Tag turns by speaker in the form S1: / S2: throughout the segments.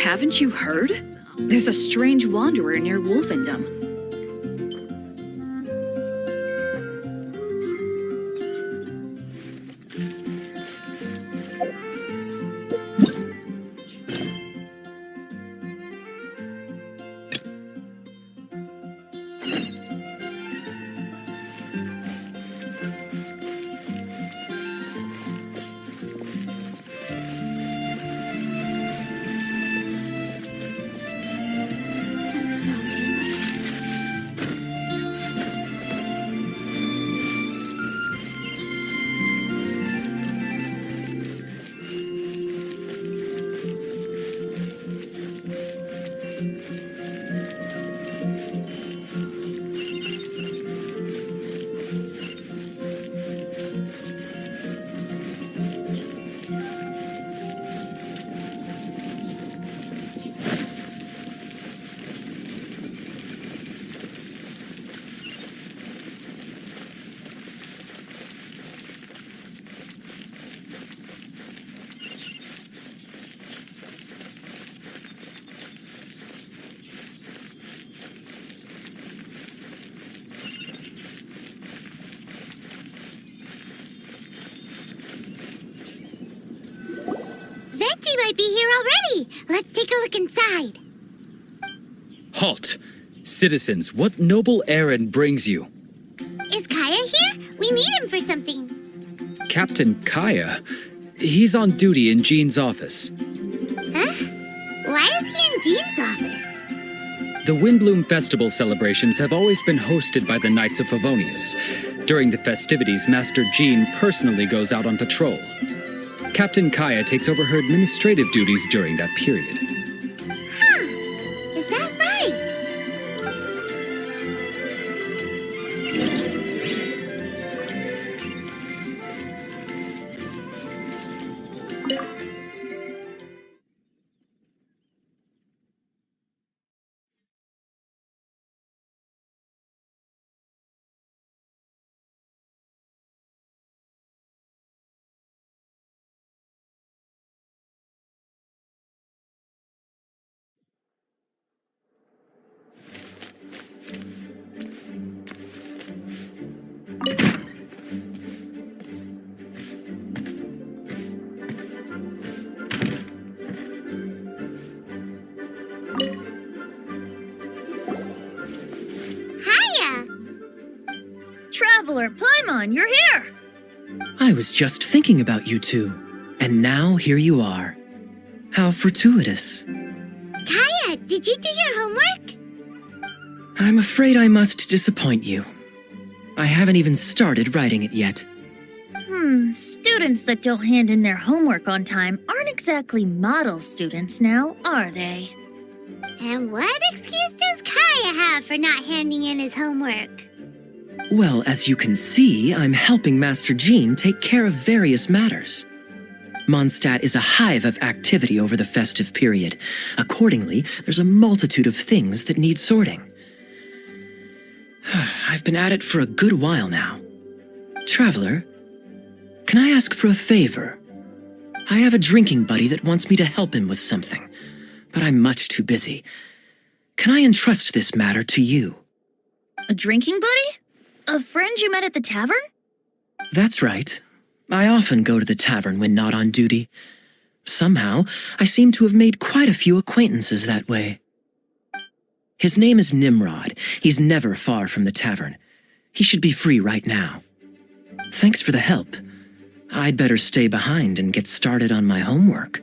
S1: Haven't you heard? There's a strange wanderer near Wolfendom.
S2: Venti might be here already. Let's take a look inside.
S3: Halt! Citizens, what noble errand brings you?
S2: Is Kaya here? We need him for something.
S3: Captain Kaya? He's on duty in Jean's office.
S2: Huh? Why is he in Jean's office?
S3: The Windbloom Festival celebrations have always been hosted by the Knights of Favonius. During the festivities, Master Jean personally goes out on patrol. Captain Kaya takes over her administrative duties during that period.
S2: Huh. Is that right? Kaya!
S4: Traveler Paimon, you're here!
S5: I was just thinking about you two, and now here you are. How fortuitous.
S2: Kaya, did you do your homework?
S5: I'm afraid I must disappoint you. I haven't even started writing it yet.
S4: Students that don't hand in their homework on time aren't exactly model students now, are they?
S2: And what excuse does Kaya have for not handing in his homework?
S5: Well, as you can see, I'm helping Master Jean take care of various matters. Mondstadt is a hive of activity over the festive period. Accordingly, there's a multitude of things that need sorting. I've been at it for a good while now. Traveler, can I ask for a favor? I have a drinking buddy that wants me to help him with something, but I'm much too busy. Can I entrust this matter to you?
S4: A drinking buddy? A friend you met at the tavern?
S5: That's right. I often go to the tavern when not on duty. Somehow, I seem to have made quite a few acquaintances that way. His name is Nimrod. He's never far from the tavern. He should be free right now. Thanks for the help. I'd better stay behind and get started on my homework.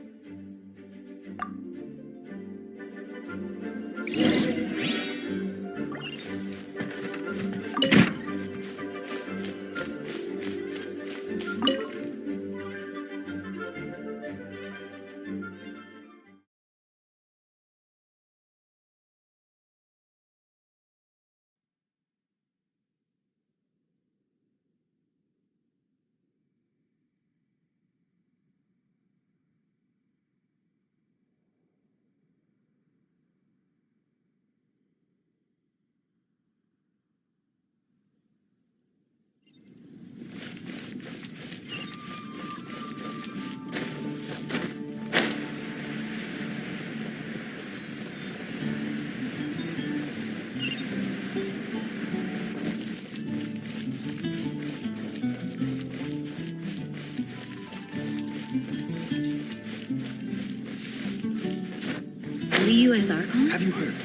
S1: study you as Archon?
S6: Have you heard?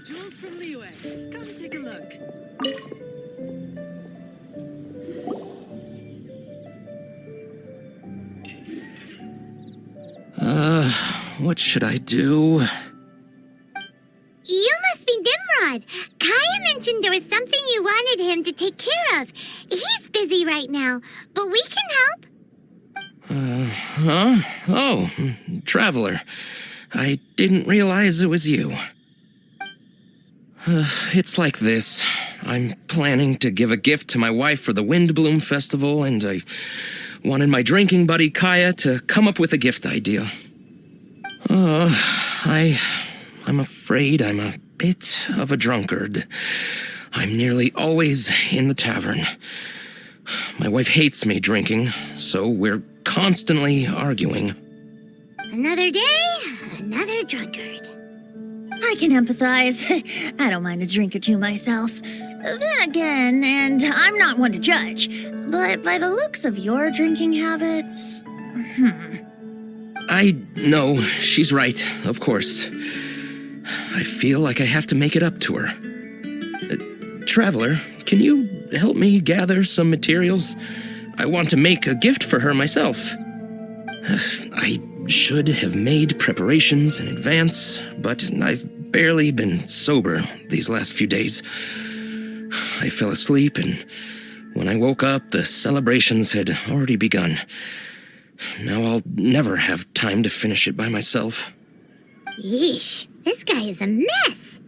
S7: Jules from Liyue. Come take a look.
S5: What should I do?
S2: You must be Nimrod. Kaya mentioned there was something you wanted him to take care of. He's busy right now, but we can help.
S5: Huh? Oh, Traveler. I didn't realize it was you. It's like this. I'm planning to give a gift to my wife for the Windbloom Festival, and I wanted my drinking buddy Kaya to come up with a gift idea. I'm afraid I'm a bit of a drunkard. I'm nearly always in the tavern. My wife hates me drinking, so we're constantly arguing.
S2: Another day, another drunkard.
S4: I can empathize. I don't mind a drink or two myself. Then again, and I'm not one to judge, but by the looks of your drinking habits...
S5: I know, she's right, of course. I feel like I have to make it up to her. Traveler, can you help me gather some materials? I want to make a gift for her myself. I should have made preparations in advance, but I've barely been sober these last few days. I fell asleep, and when I woke up, the celebrations had already begun. Now I'll never have time to finish it by myself.
S2: Yeesh, this guy is a mess.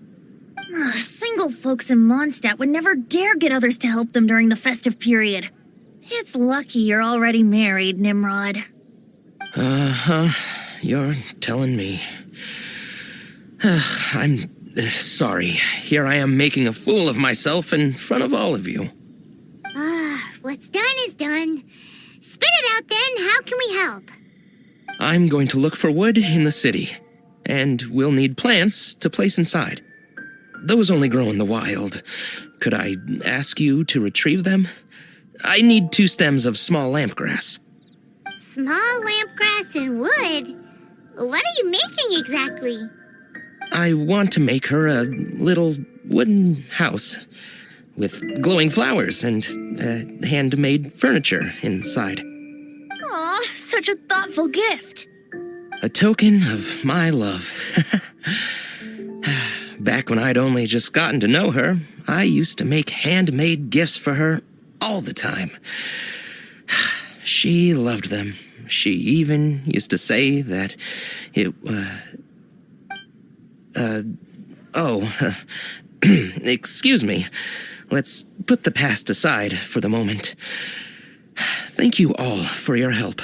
S4: Single folks in Mondstadt would never dare get others to help them during the festive period. It's lucky you're already married, Nimrod.
S5: You're telling me. I'm sorry. Here I am making a fool of myself in front of all of you.
S2: What's done is done. Spit it out then, how can we help?
S5: I'm going to look for wood in the city, and we'll need plants to place inside. Those only grow in the wild. Could I ask you to retrieve them? I need 2 stems of small lampgrass.
S2: Small lampgrass and wood? What are you making exactly?
S5: I want to make her a little wooden house with glowing flowers and handmade furniture inside.
S4: Aw, such a thoughtful gift.
S5: A token of my love. Back when I'd only just gotten to know her, I used to make handmade gifts for her all the time. She loved them. She even used to say that it, excuse me. Let's put the past aside for the moment. Thank you all for your help.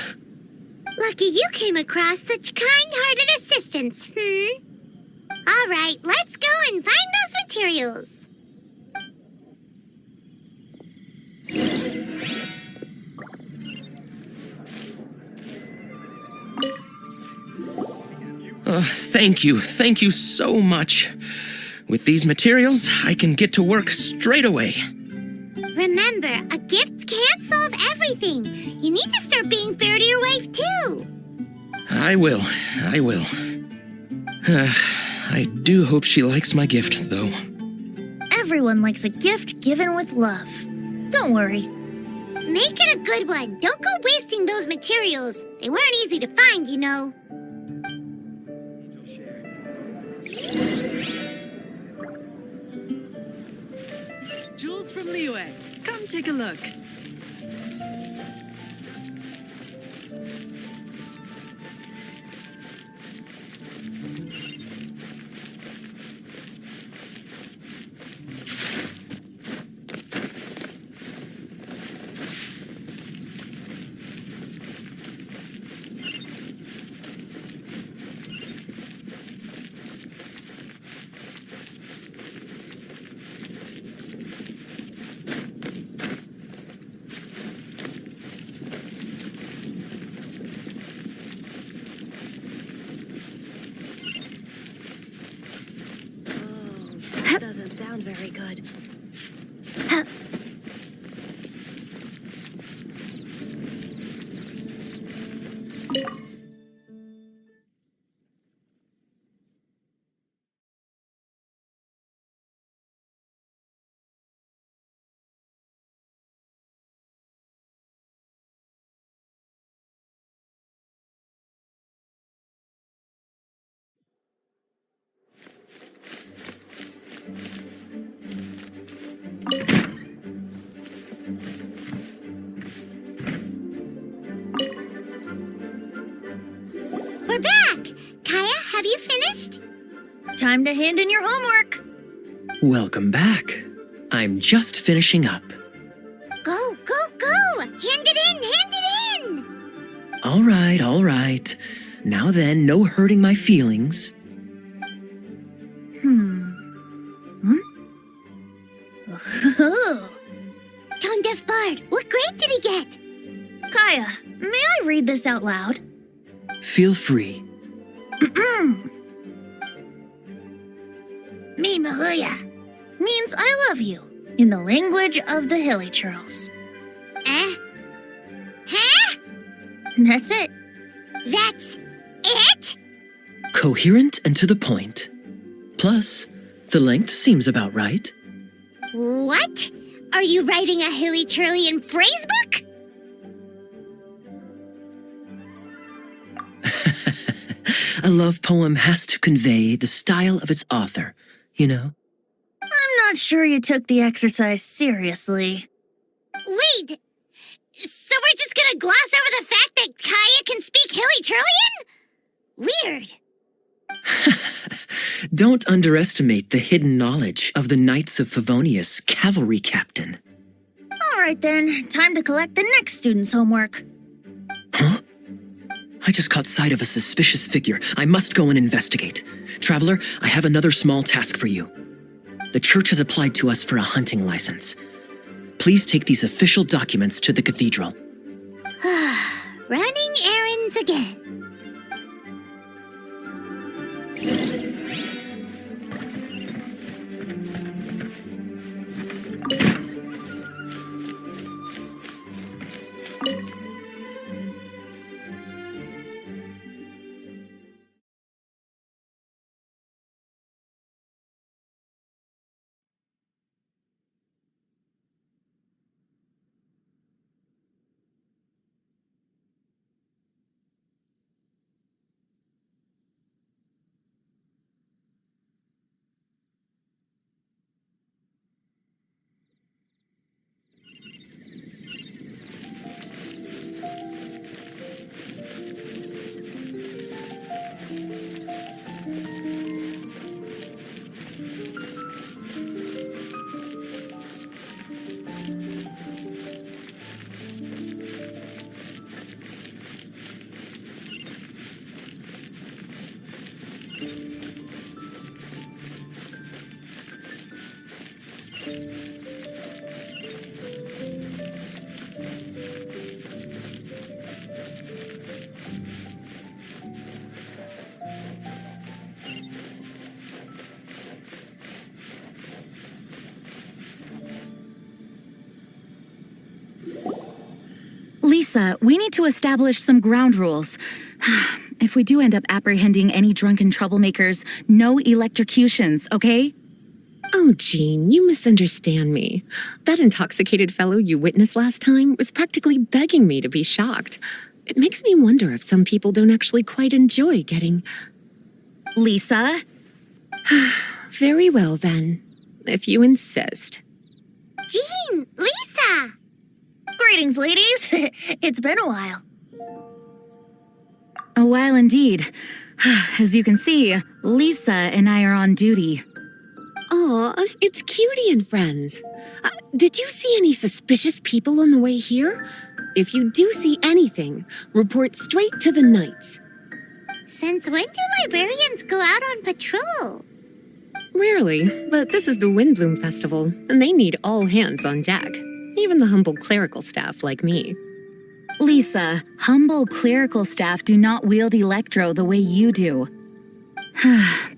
S2: Lucky you came across such kind-hearted assistance, All right, let's go and find those materials.
S5: Thank you. Thank you so much. With these materials, I can get to work straight away.
S2: Remember, a gift can't solve everything. You need to start being fair to your wife, too.
S5: I will. I do hope she likes my gift, though.
S4: Everyone likes a gift given with love. Don't worry.
S2: Make it a good one. Don't go wasting those materials. They weren't easy to find, you know.
S7: Jewels from Liyue. Come take a look.
S1: That doesn't sound very good.
S2: We're back! Kaya, have you finished?
S4: Time to hand in your homework.
S5: Welcome back. I'm just finishing up.
S2: Go, go, go! Hand it in, hand it in!
S5: All right. Now then, no hurting my feelings.
S2: Tone Deaf Bard, what grade did he get?
S4: Kaya, may I read this out loud?
S5: Feel free.
S4: Me Mahuya means I love you in the language of the Hilly Churls.
S2: Huh?
S4: That's it.
S2: That's it?
S5: Coherent and to the point. Plus, the length seems about right.
S2: What? Are you writing a Hilly Churlian phrase book?
S5: A love poem has to convey the style of its author, you know?
S4: I'm not sure you took the exercise seriously.
S2: Wait! So we're just gonna gloss over the fact that Kaya can speak Hilly Churlian? Weird.
S5: Don't underestimate the hidden knowledge of the Knights of Favonius cavalry captain.
S4: All right then, time to collect the next student's homework.
S5: Huh? I just caught sight of a suspicious figure. I must go and investigate. Traveler, I have another small task for you. The church has applied to us for a hunting license. Please take these official documents to the cathedral.
S2: Running errands again.
S1: Lisa, we need to establish some ground rules. If we do end up apprehending any drunken troublemakers, no electrocutions, okay?
S6: Oh, Jean, you misunderstand me. That intoxicated fellow you witnessed last time was practically begging me to be shocked. It makes me wonder if some people don't actually quite enjoy getting...
S1: Lisa?
S6: Very well, then. If you insist.
S2: Jean! Lisa!
S4: Greetings, ladies. It's been a while.
S1: A while indeed. As you can see, Lisa and I are on duty.
S6: Aw, it's Cutie and friends. Did you see any suspicious people on the way here? If you do see anything, report straight to the Knights.
S2: Since when do librarians go out on patrol?
S6: Rarely, but this is the Windbloom Festival, and they need all hands on deck. Even the humble clerical staff like me.
S1: Lisa, humble clerical staff do not wield electro the way you do.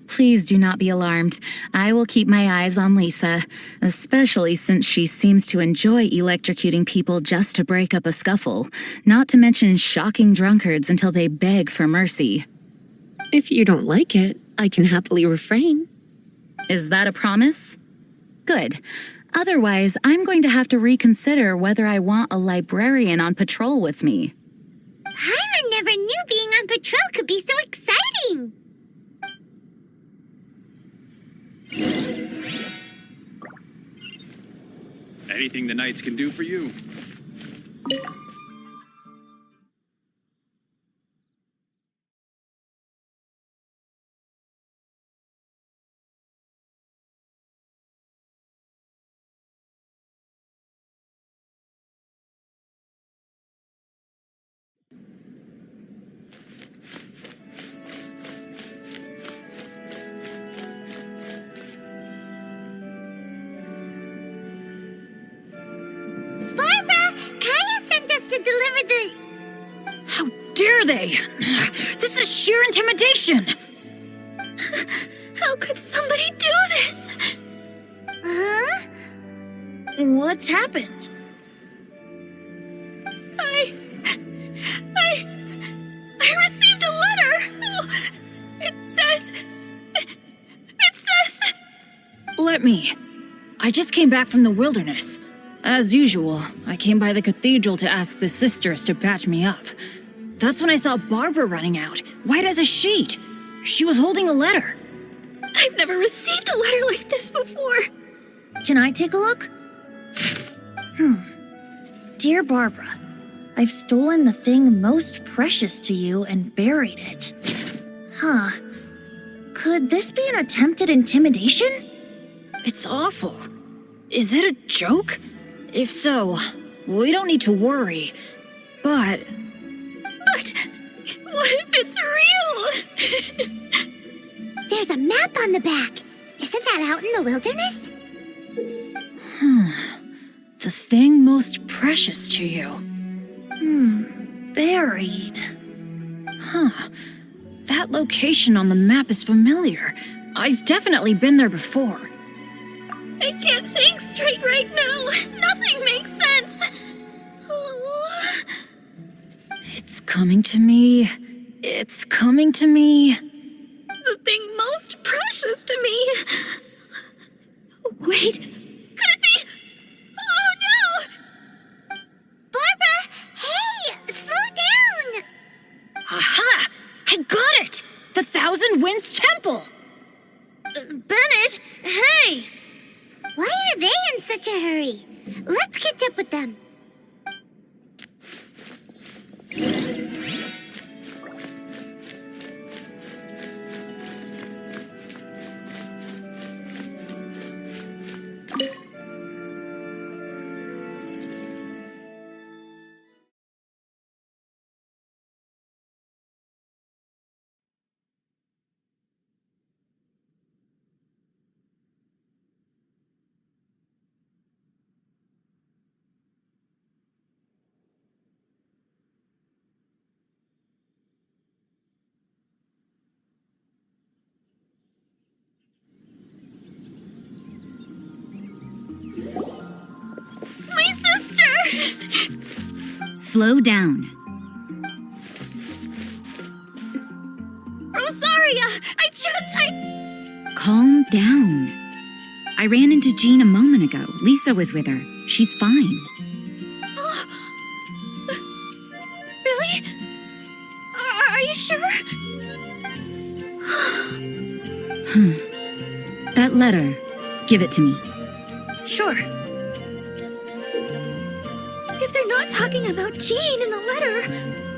S1: Please do not be alarmed. I will keep my eyes on Lisa, especially since she seems to enjoy electrocuting people just to break up a scuffle, not to mention shocking drunkards until they beg for mercy.
S6: If you don't like it, I can happily refrain.
S1: Is that a promise? Good. Otherwise, I'm going to have to reconsider whether I want a librarian on patrol with me.
S2: Paimon never knew being on patrol could be so exciting!
S8: Anything the Knights can do for you.
S2: Barbara! Kaya sent us to deliver the...
S1: How dare they? This is sheer intimidation!
S4: How could somebody do this?
S2: Huh?
S4: What's happened? I received a letter. Oh, it says...
S1: Let me. I just came back from the wilderness. As usual, I came by the cathedral to ask the sisters to patch me up. That's when I saw Barbara running out, white as a sheet. She was holding a letter.
S4: I've never received a letter like this before. Can I take a look? Dear Barbara, I've stolen the thing most precious to you and buried it. Huh. Could this be an attempted intimidation?
S1: It's awful. Is it a joke? If so, we don't need to worry. But
S4: But what if it's real?
S2: There's a map on the back. Isn't that out in the wilderness?
S1: the thing most precious to you.
S4: Buried.
S1: Huh. That location on the map is familiar. I've definitely been there before.
S4: I can't think straight right now. Nothing makes sense. Oh.
S1: It's coming to me. It's coming to me.
S4: The thing most precious to me. Wait, could it be? Oh no!
S2: Barbara! Hey! Slow down!
S1: Aha! I got it! The Thousand Winds Temple!
S4: Bennett, hey!
S2: Why are they in such a hurry? Let's catch up with them.
S1: Slow down.
S4: Rosaria,
S1: Calm down. I ran into Jean a moment ago. Lisa was with her. She's fine.
S4: Really? Are you sure?
S1: That letter. Give it to me.
S4: Sure. If they're not talking about Jean in the letter,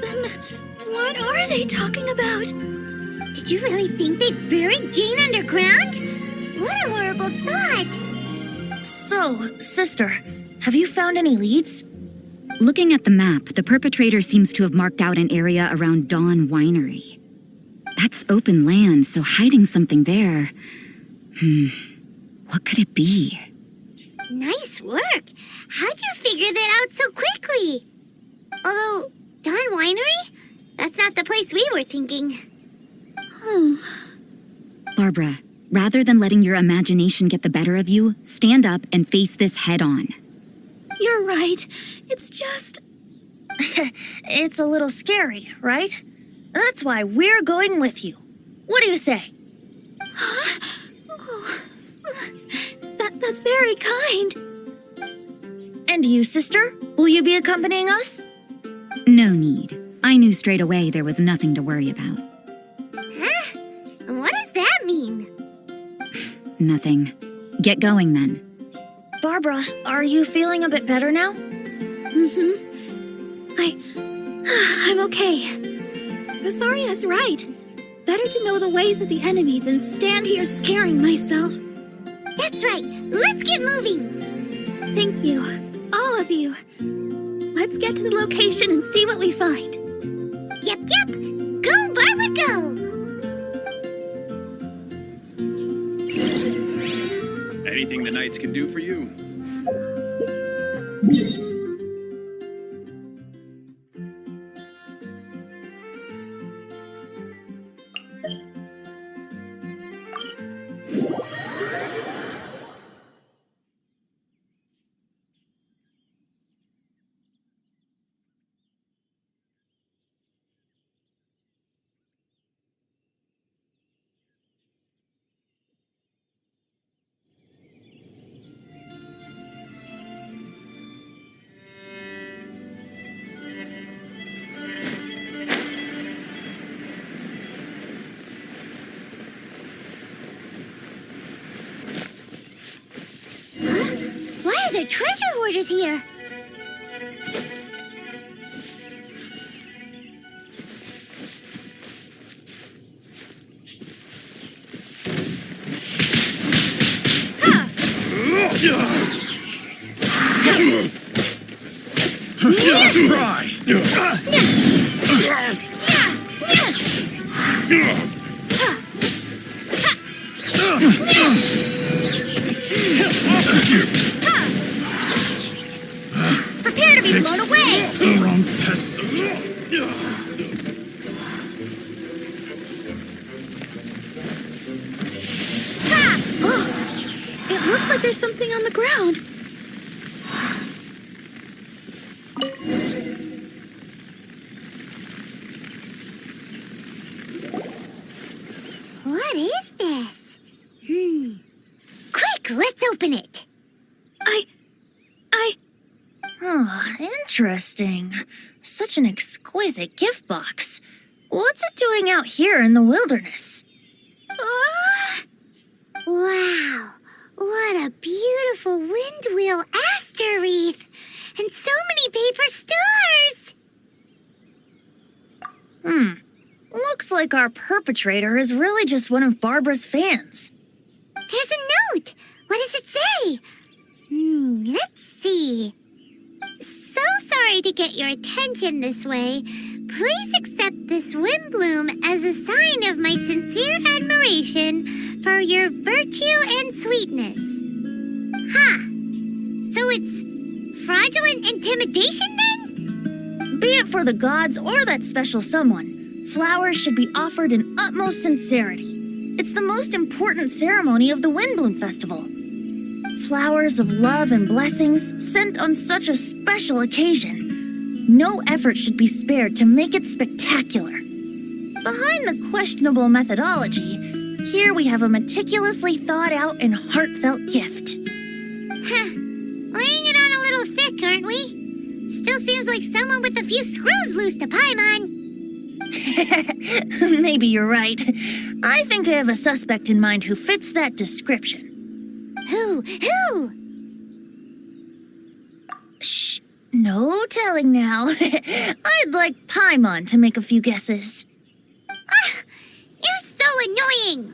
S4: then what are they talking about?
S2: Did you really think they buried Jane underground? What a horrible thought!
S4: So, sister, have you found any leads?
S1: Looking at the map, the perpetrator seems to have marked out an area around Dawn Winery. That's open land, so hiding something there... What could it be?
S2: Nice work! How'd you figure that out so quickly? Although, Dawn Winery? That's not the place we were thinking.
S1: Barbara, rather than letting your imagination get the better of you, stand up and face this head on.
S4: You're right. It's just... it's a little scary, right? That's why we're going with you. What do you say? That's very kind. And you, sister? Will you be accompanying us?
S1: No need. I knew straight away there was nothing to worry about.
S2: Huh? What does that mean?
S1: Nothing. Get going then.
S4: Barbara, are you feeling a bit better now?
S9: I'm okay. Rosaria's right. Better to know the ways of the enemy than stand here scaring myself.
S2: That's right. Let's get moving.
S9: Thank you, all of you. Let's get to the location and see what we find.
S2: Yep. Go, Barbara, go!
S8: Anything the Knights can do for you.
S2: Why are there treasure hoarders here? Prepare to be blown away!
S9: It looks like there's something on the ground.
S2: What is this? Quick, let's open it.
S4: Interesting. Such an exquisite gift box. What's it doing out here in the wilderness?
S2: Wow, what a beautiful windwheel aster wreath! And so many paper stars!
S4: Looks like our perpetrator is really just one of Barbara's fans.
S2: There's a note! What does it say? Let's see. So sorry to get your attention this way. Please accept this wind bloom as a sign of my sincere admiration for your virtue and sweetness. So it's fraudulent intimidation then?
S4: Be it for the gods or that special someone, flowers should be offered in utmost sincerity. It's the most important ceremony of the Windbloom Festival. Flowers of love and blessings sent on such a special occasion. No effort should be spared to make it spectacular. Behind the questionable methodology, here we have a meticulously thought out and heartfelt gift.
S2: Laying it on a little thick, aren't we? Still seems like someone with a few screws loose to Paimon.
S4: Maybe you're right. I think I have a suspect in mind who fits that description.
S2: Who?
S4: Shh, no telling now. I'd like Paimon to make a few guesses.
S2: You're so annoying.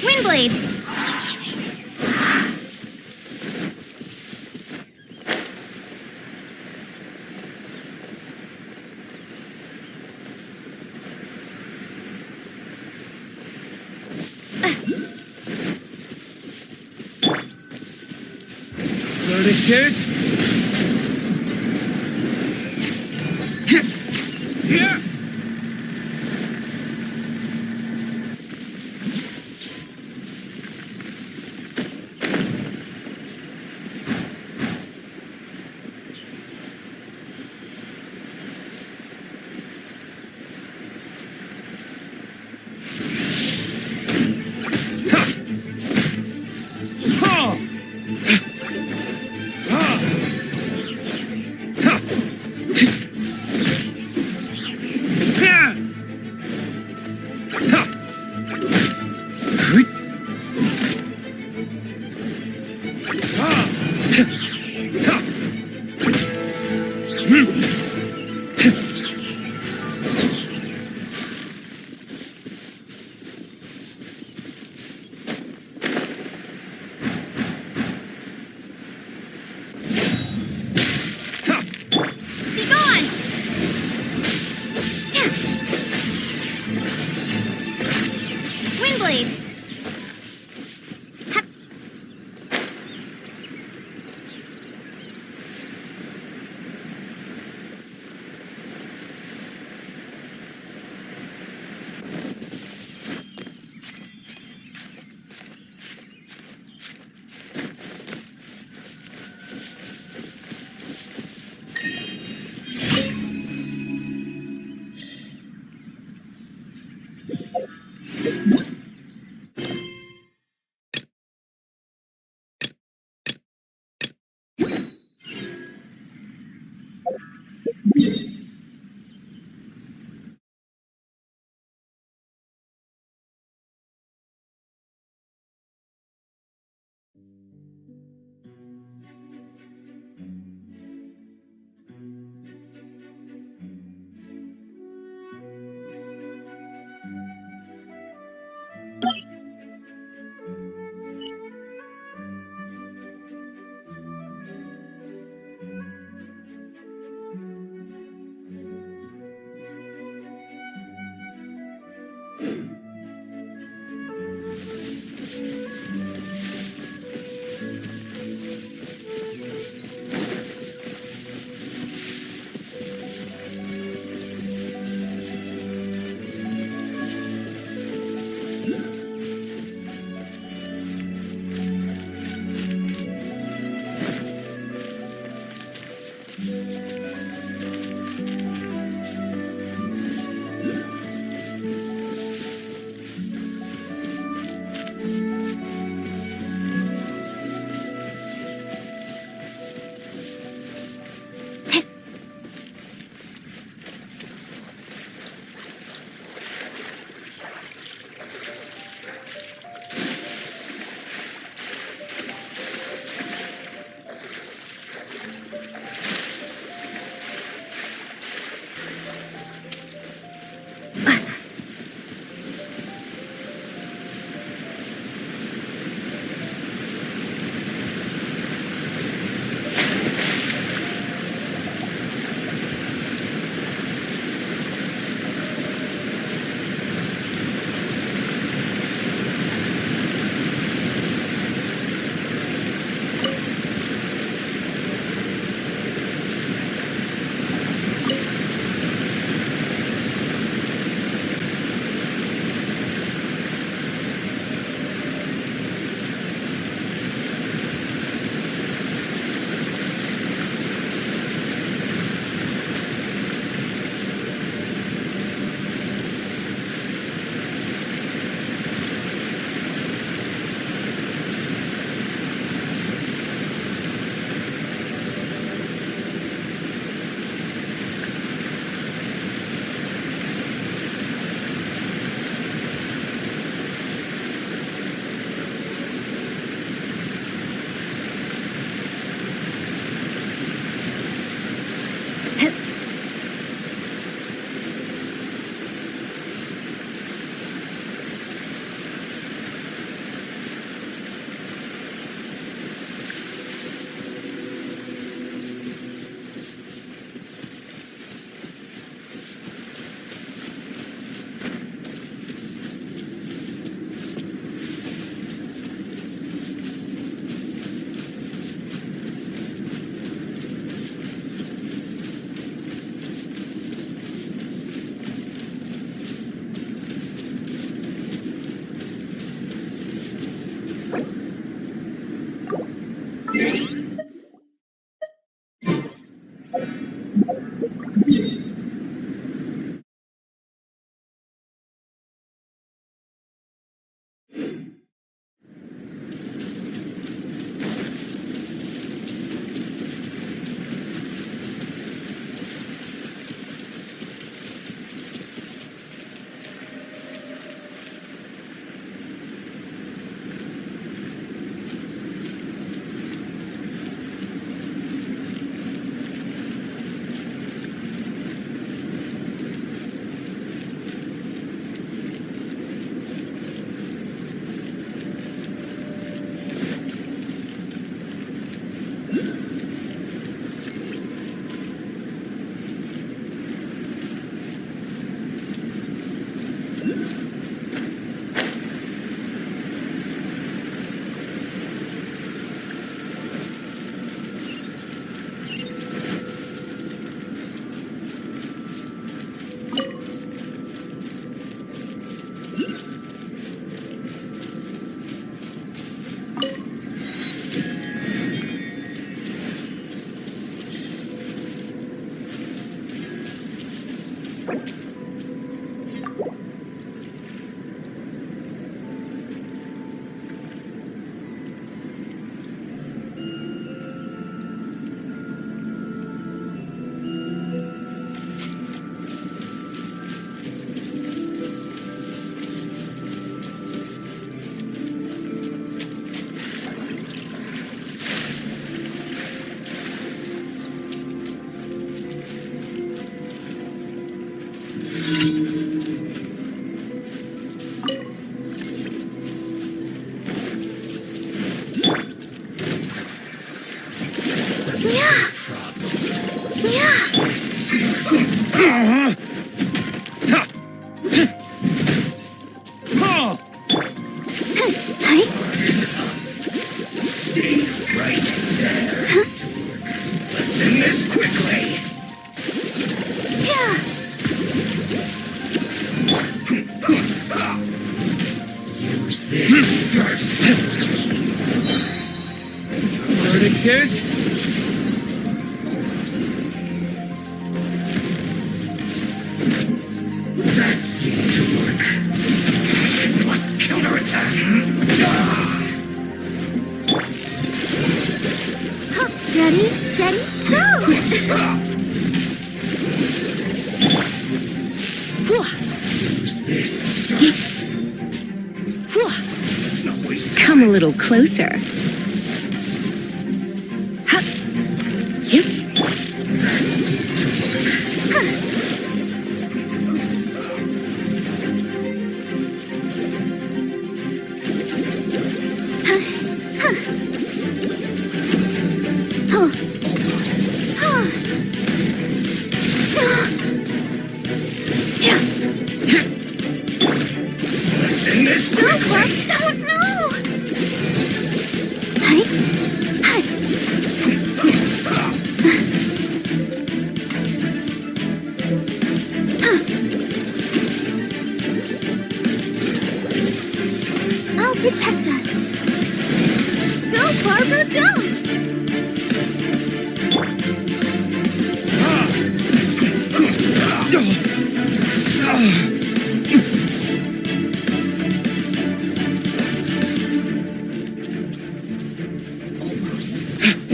S4: Windblade!
S8: Verticus? Yeah!
S4: Windblade!
S8: Stay right there. Let's end this quickly. Use this first. Verdict is... That seemed to work. It must counterattack.
S2: Ready, steady, go!
S8: Use this. Let's not waste time.
S6: Come a little closer. Yep.
S8: That seemed to work. Let's end this quickly.
S2: Don't know! I'll protect us. Go, Barbara, go!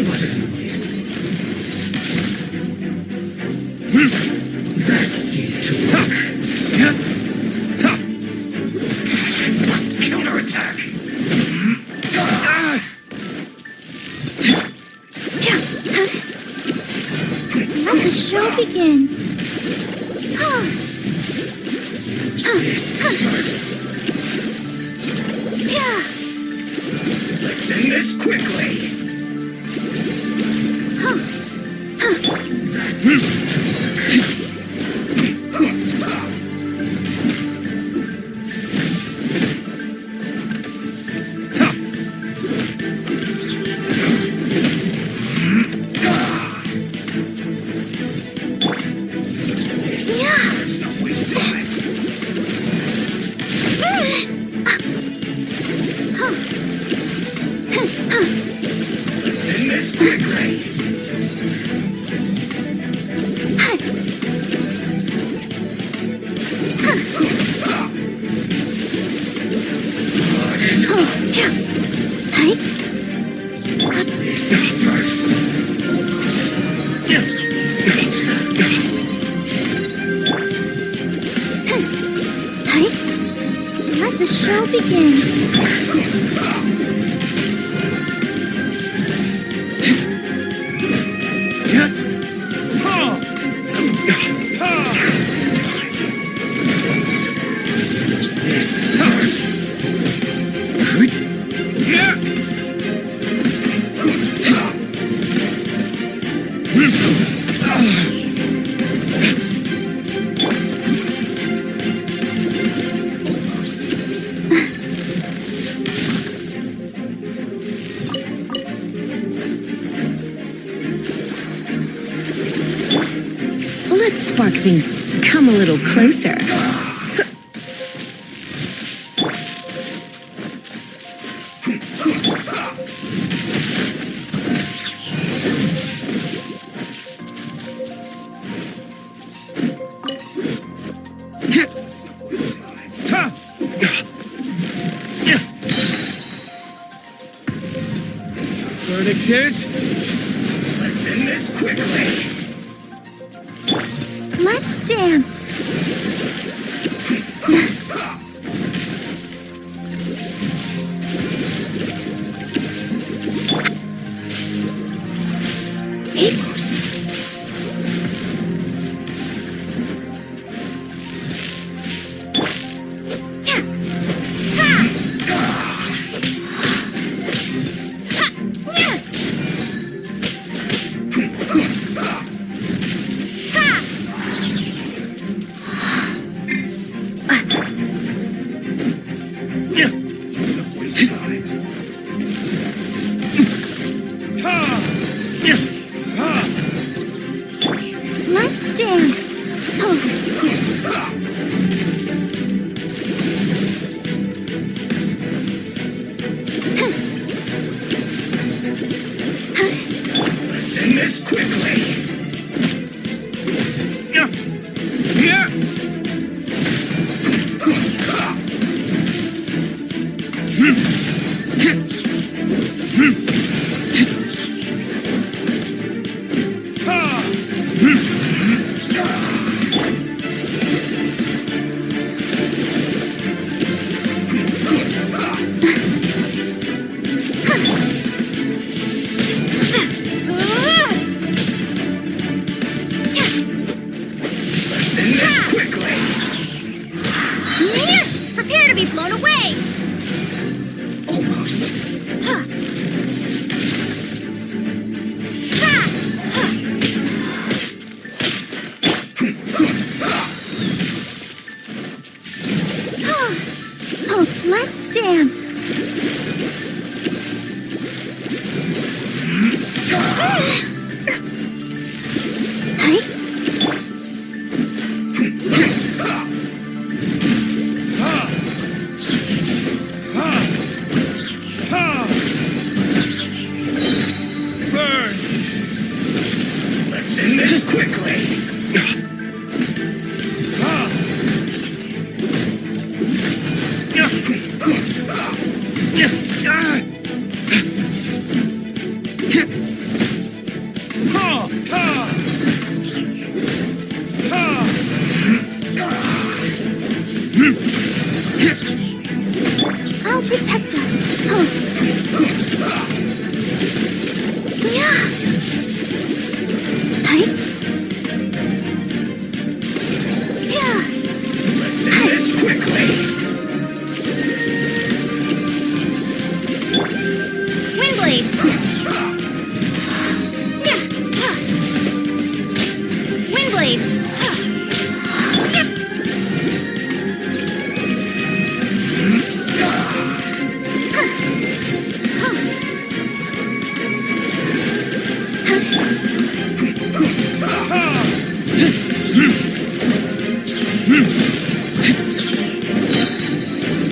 S8: What an annoyance. That seemed to work. I must counterattack.
S2: Let the show begin.
S8: Use this first. Let's end this quickly. That seemed to work. Let's not waste time. Let's end this quickly.
S9: Let the show begin.
S6: Let's spark things. Come a little closer.
S8: Verdict is, let's end this quickly.
S9: Let's dance. Let's dance.
S8: Let's end this quickly. Let's end this quickly.
S4: Prepare to be blown away!
S8: Almost.
S9: Oh, let's dance.
S8: Burn. Let's end this quickly.
S9: I'll protect us. Yeah. Yeah.
S8: Let's end this quickly.
S4: Windblade! Windblade!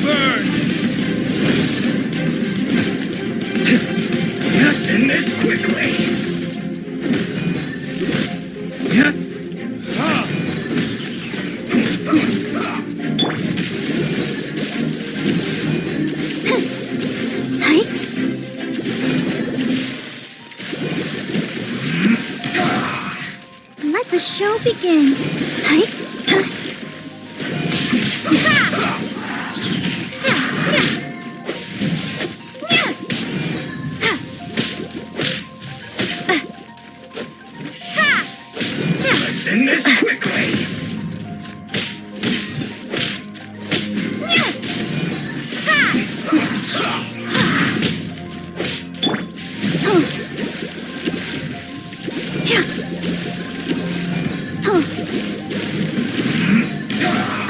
S8: Burn.
S9: show begin. Hi.
S8: Let's end this quickly.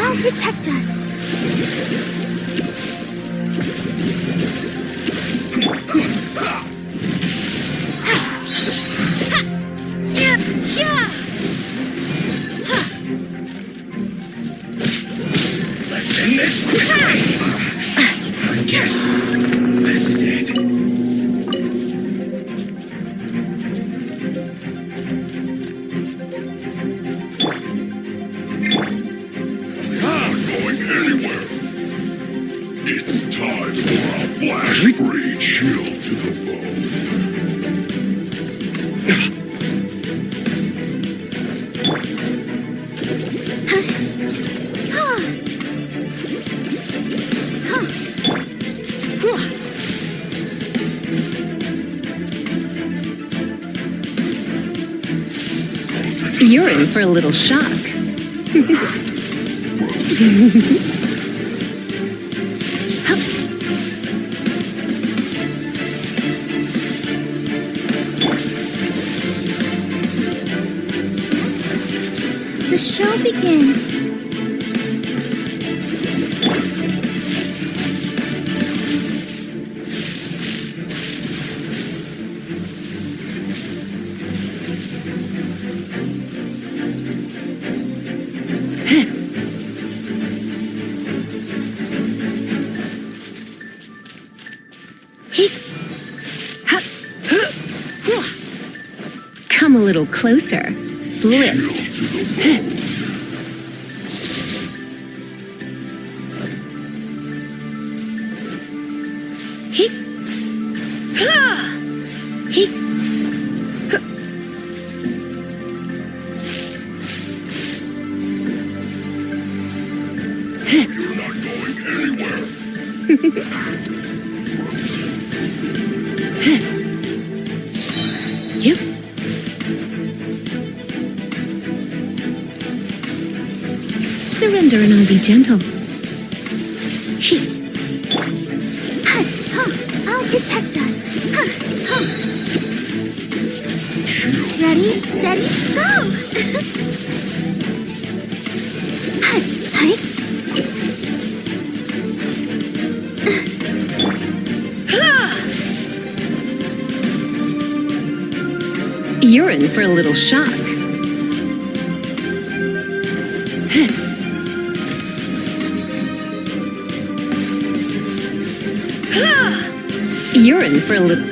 S9: I'll protect us.
S8: Let's end this quickly. I guess this is it. Not going anywhere. It's time for a flash-free chill to the bone.
S6: You're in for a little shock.
S9: The show begin.
S6: Come a little closer. Blitz.
S8: You're not going anywhere.
S6: Yep. Surrender and I'll be gentle.
S9: I'll protect us. Ready, steady, go! Hi.
S6: You're in for a little shock. You're in for a little...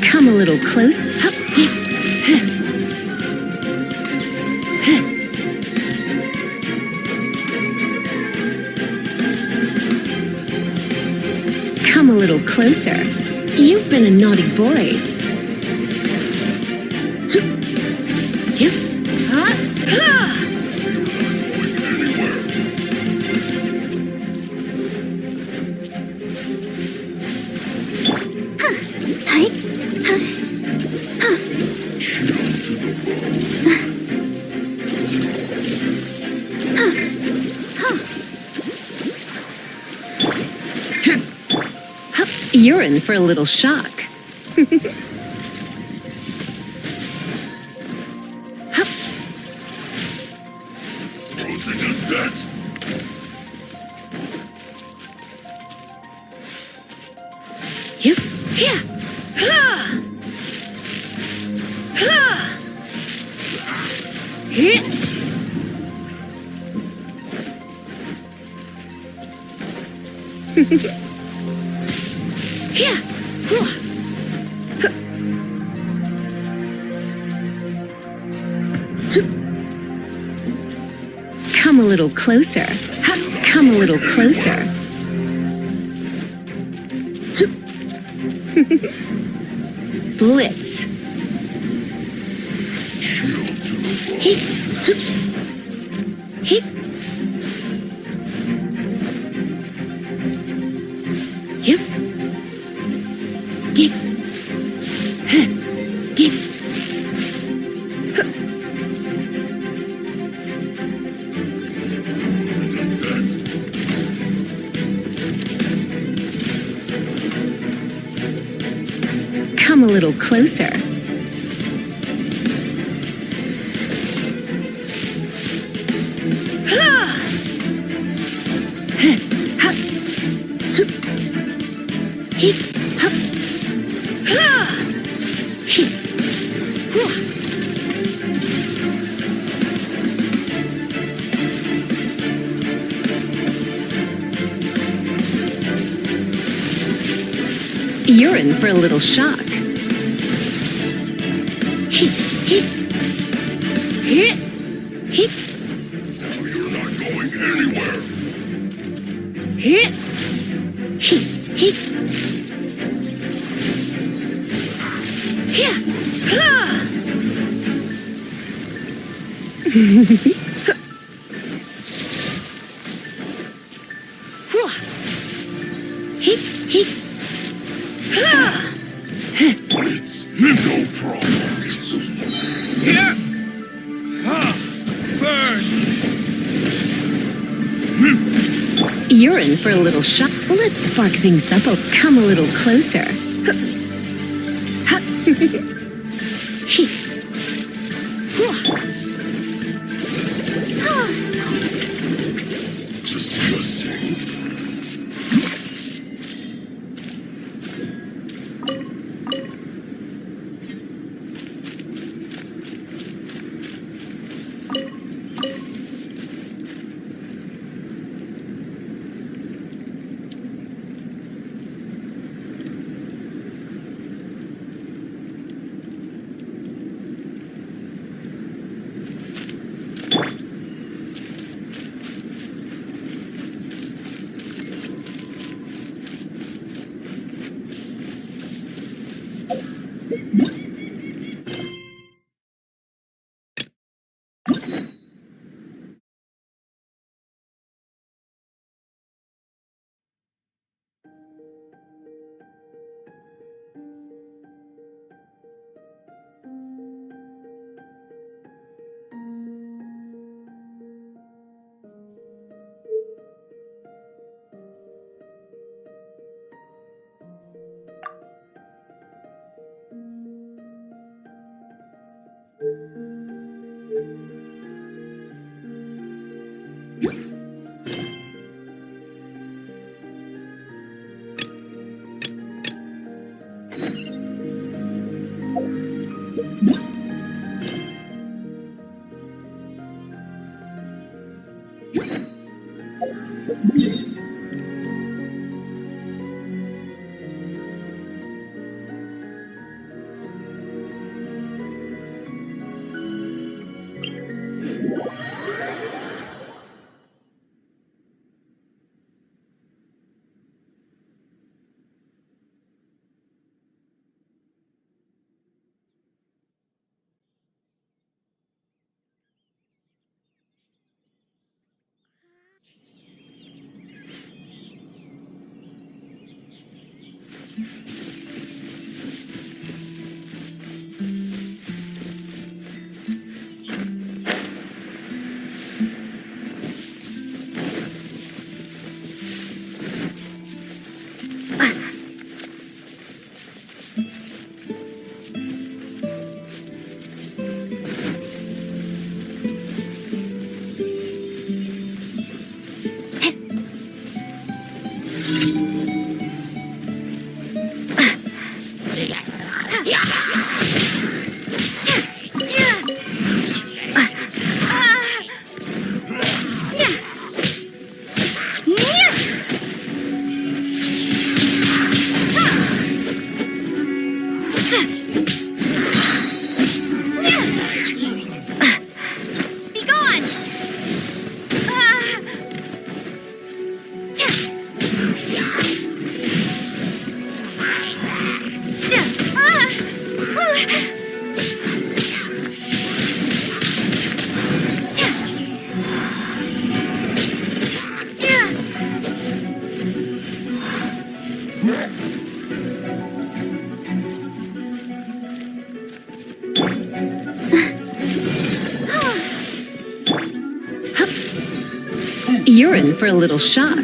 S6: Come a little close. Come a little closer. You've been a naughty boy. You're in for a little shock.
S8: Closing the set.
S6: Yep. Yeah. Yeah. Come a little closer. Come a little closer. Blitz. Hip. Hip. Yep. Dip. Huh. Dip. Huh. Come a little closer. Hip, hop, hip, you're in for a little shock. Hip, hip, hip, hip.
S8: Now you're not going anywhere.
S6: Hip, hip, hip. Yeah. Hip, hip.
S8: It's no problem.
S10: Here! Burn!
S6: You're in for a little shock. Let's spark things up. Oh, come a little closer.
S8: Disgusting.
S2: Be gone!
S6: You're in for a little shock.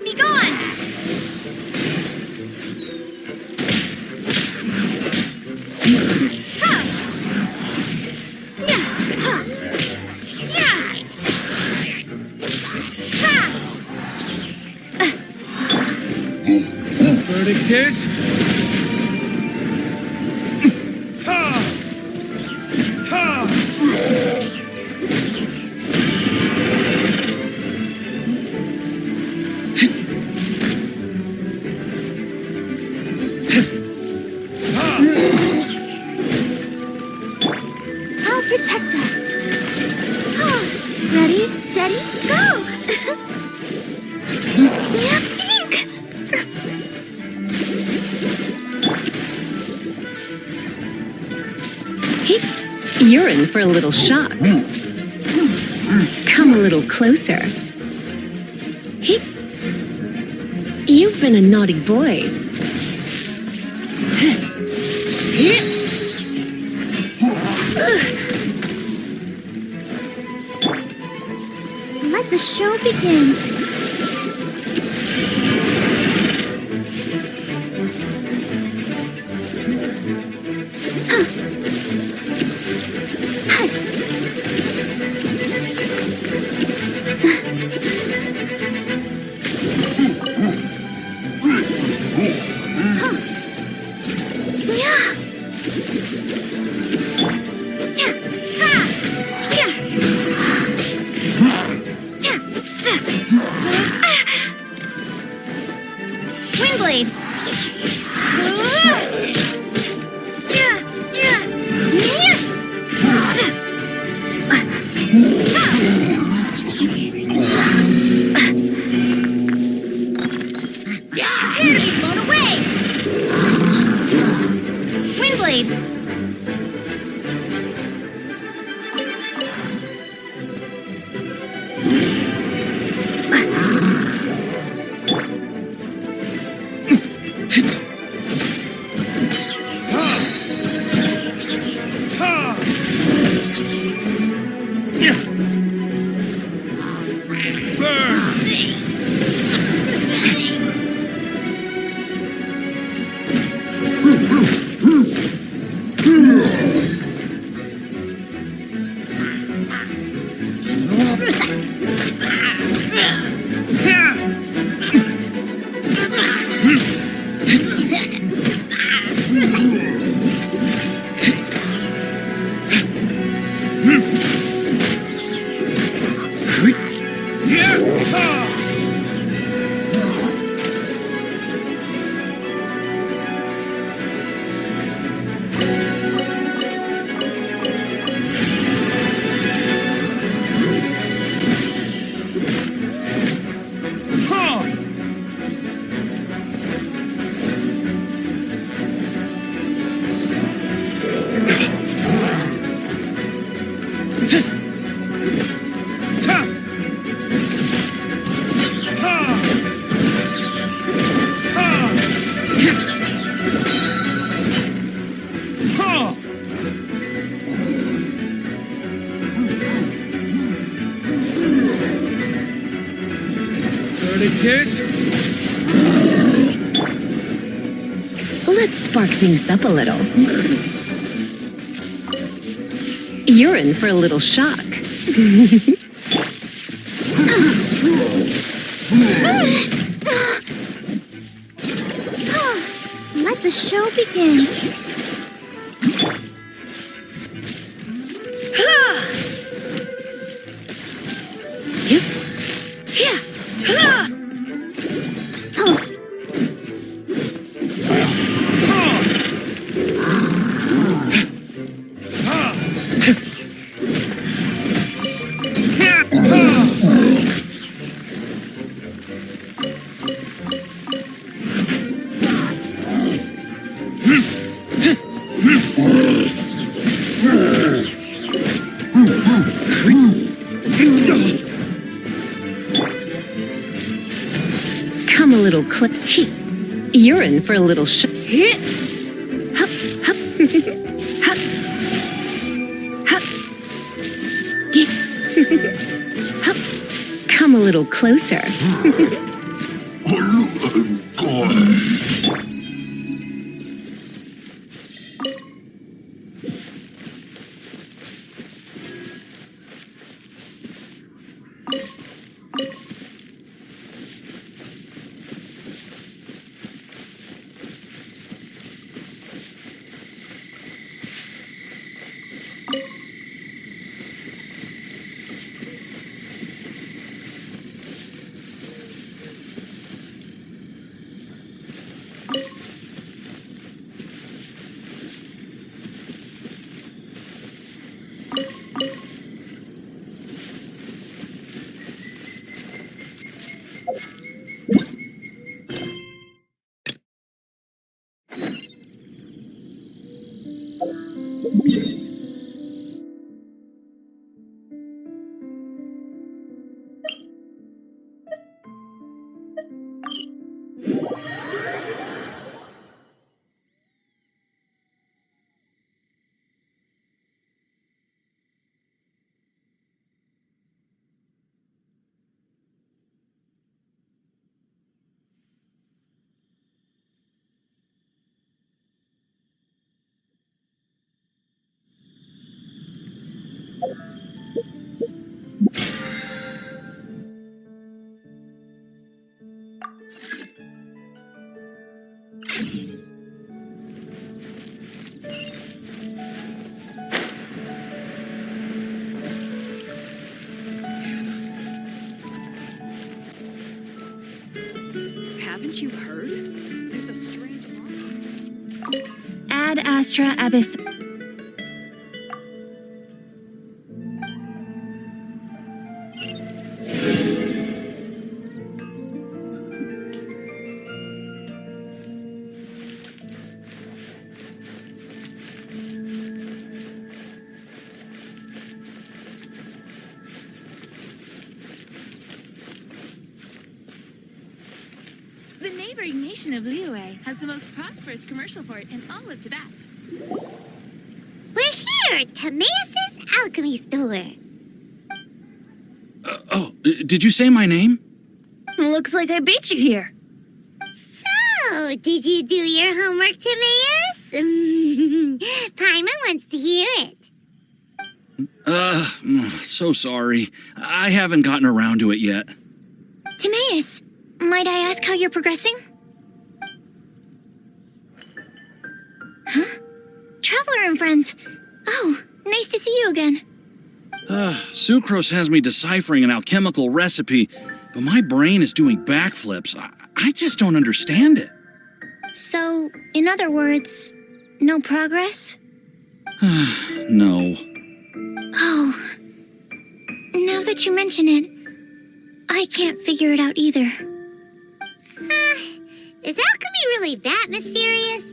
S4: Be gone!
S10: Verdict is... Ha! Ha!
S9: I'll protect us. Ready, steady, go! Ink!
S6: You're in for a little shock. Come a little closer. You've been a naughty boy.
S9: Let the show begin.
S4: Windblade! Prepare to be blown away! Windblade!
S10: Verdict is...
S6: Let's spark things up a little. You're in for a little shock.
S9: Let the show begin.
S6: Come a little You're in for a little Come a little closer.
S7: Haven't you heard? There's a strange alarm.
S1: Ad Astra Abyss.
S7: The neighboring nation of Liyue has the most prosperous commercial port in all of Tibet.
S2: We're here at Timaeus' alchemy store.
S10: Did you say my name?
S4: Looks like I beat you here.
S2: So, did you do your homework, Timaeus? Paimon wants to hear it.
S10: So sorry. I haven't gotten around to it yet.
S9: Timaeus, might I ask how you're progressing? Huh? Traveler and friends. Oh, nice to see you again.
S10: Sucrose has me deciphering an alchemical recipe, but my brain is doing backflips. I just don't understand it.
S9: So, in other words, no progress?
S10: No.
S9: Oh. Now that you mention it, I can't figure it out either.
S2: Is alchemy really that mysterious?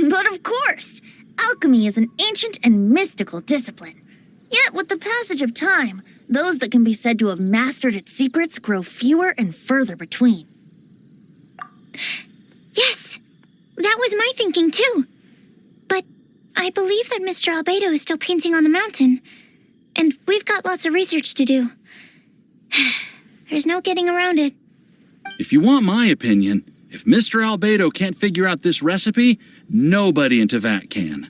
S4: But of course! Alchemy is an ancient and mystical discipline. Yet, with the passage of time, those that can be said to have mastered its secrets grow fewer and further between.
S9: Yes! That was my thinking too. But I believe that Mr. Albedo is still painting on the mountain. And we've got lots of research to do. There's no getting around it.
S10: If you want my opinion, if Mr. Albedo can't figure out this recipe, nobody in Tevat can.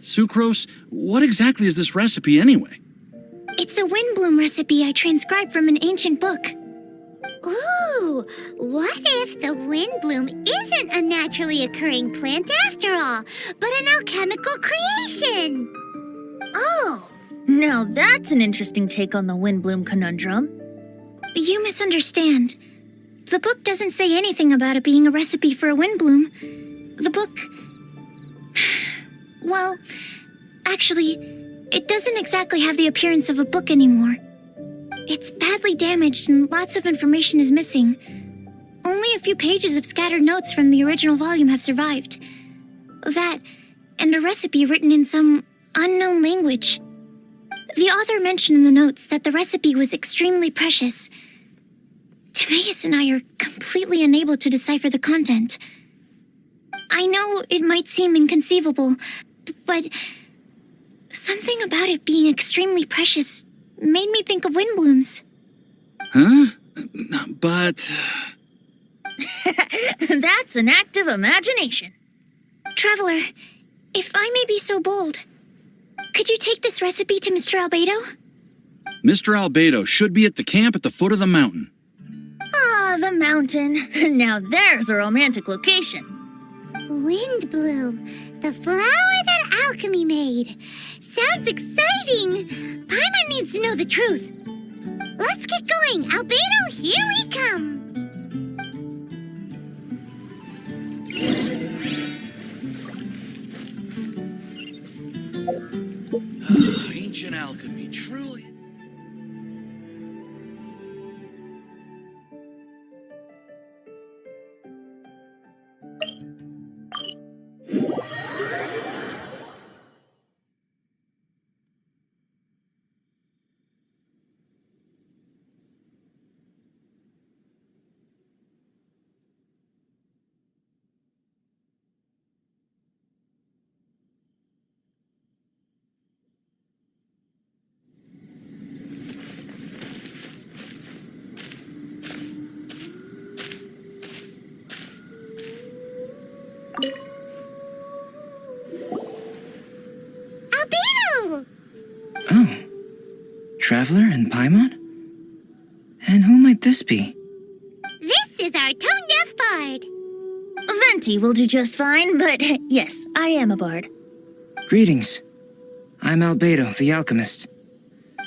S10: Sucrose, what exactly is this recipe anyway?
S9: It's a windbloom recipe I transcribed from an ancient book.
S2: Ooh, what if the windbloom isn't a naturally occurring plant after all, but an alchemical creation?
S4: Oh, now that's an interesting take on the windbloom conundrum.
S9: You misunderstand. The book doesn't say anything about it being a recipe for a windbloom. The book... Well, actually, it doesn't exactly have the appearance of a book anymore. It's badly damaged and lots of information is missing. Only a few pages of scattered notes from the original volume have survived. That, and a recipe written in some unknown language. The author mentioned in the notes that the recipe was extremely precious. Timaeus and I are completely unable to decipher the content. I know it might seem inconceivable, but something about it being extremely precious made me think of windblooms.
S10: Huh? But...
S4: That's an active imagination.
S9: Traveler, if I may be so bold, could you take this recipe to Mr. Albedo?
S10: Mr. Albedo should be at the camp at the foot of the mountain.
S4: Ah, the mountain. Now there's a romantic location.
S2: Windbloom, the flower that alchemy made. Sounds exciting. Paimon needs to know the truth. Let's get going. Albedo, here we come.
S10: Ancient alchemy, truly...
S2: Albedo!
S5: Oh. Traveler and Paimon? And who might this be?
S2: This is our tone-deaf bard.
S4: Venti will do just fine, but yes, I am a bard.
S5: Greetings. I'm Albedo, the alchemist.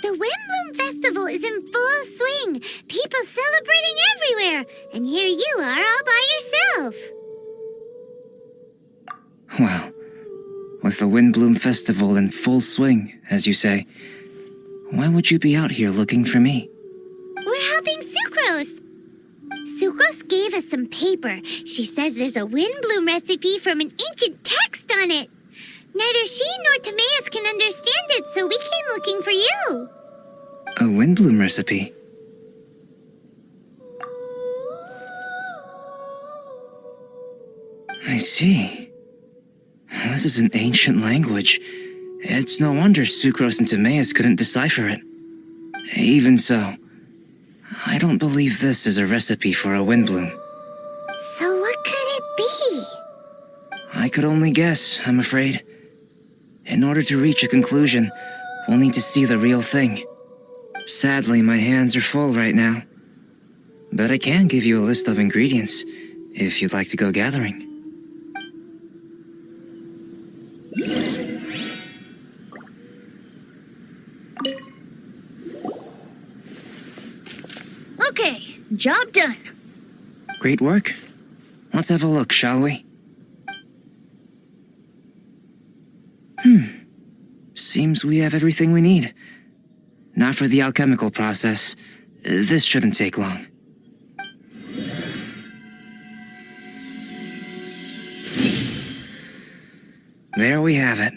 S2: The Windbloom Festival is in full swing. People celebrating everywhere. And here you are all by yourself.
S5: Well, with the Windbloom Festival in full swing, as you say, why would you be out here looking for me?
S2: We're helping Sucrose. Sucrose gave us some paper. She says there's a Windbloom recipe from an ancient text on it. Neither she nor Timaeus can understand it, so we came looking for you.
S5: A Windbloom recipe? I see. This is an ancient language. It's no wonder Sucrose and Timaeus couldn't decipher it. Even so, I don't believe this is a recipe for a Windbloom.
S2: So what could it be?
S5: I could only guess, I'm afraid. In order to reach a conclusion, we'll need to see the real thing. Sadly, my hands are full right now. But I can give you a list of ingredients, if you'd like to go gathering.
S4: Okay, job done.
S11: Great work. Let's have a look, shall we? Seems we have everything we need. Not for the alchemical process. This shouldn't take long. There we have it.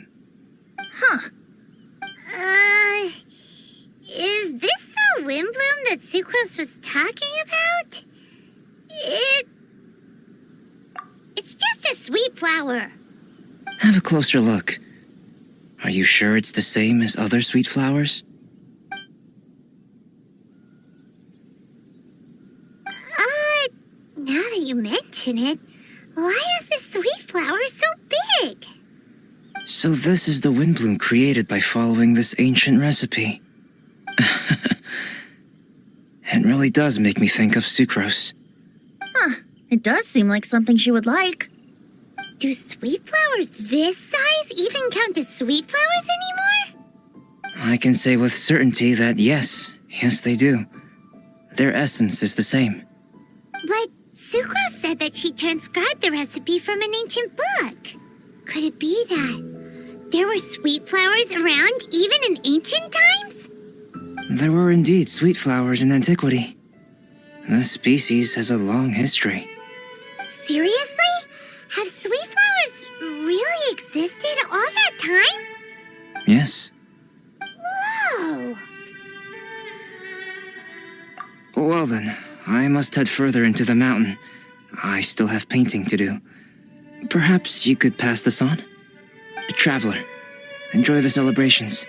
S2: Is this the windbloom that Sucrose was talking about? It's just a sweet flower.
S11: Have a closer look. Are you sure it's the same as other sweet flowers?
S2: Now that you mention it, why is this sweet flower so big?
S11: So this is the windbloom created by following this ancient recipe. It really does make me think of Sucrose.
S4: It does seem like something she would like.
S2: Do sweet flowers this size even count as sweet flowers anymore?
S11: I can say with certainty that yes they do. Their essence is the same.
S2: But Sucrose said that she transcribed the recipe from an ancient book. Could it be that there were sweet flowers around even in ancient times?
S11: There were indeed sweet flowers in antiquity. This species has a long history.
S2: Seriously? Have sweet flowers really existed all that time?
S11: Yes.
S2: Whoa!
S11: Well then, I must head further into the mountain. I still have painting to do. Perhaps you could pass this on? Traveler, enjoy the celebrations.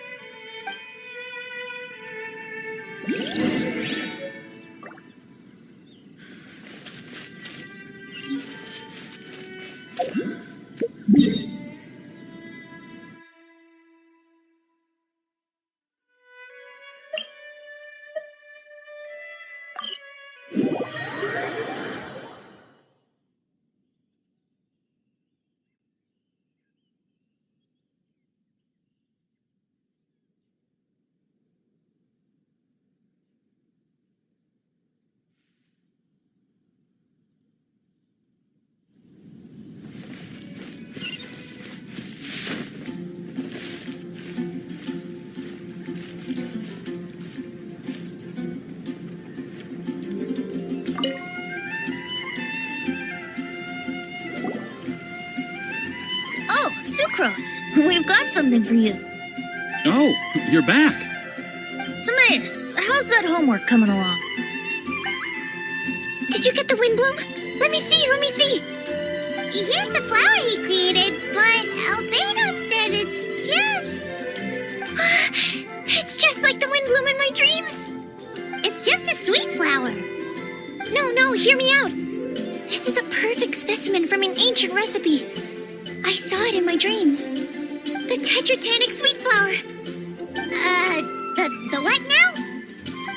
S4: Oh, Sucrose, we've got something for you.
S10: Oh, you're back.
S4: Timaeus, how's that homework coming along?
S2: Did you get the windbloom? Let me see. Here's the flower he created, but Albedo said it's just... It's just like the windbloom in my dreams. It's just a sweet flower. No, hear me out. This is a perfect specimen from an ancient recipe. I saw it in my dreams. The tetratanic sweet flower. The what now?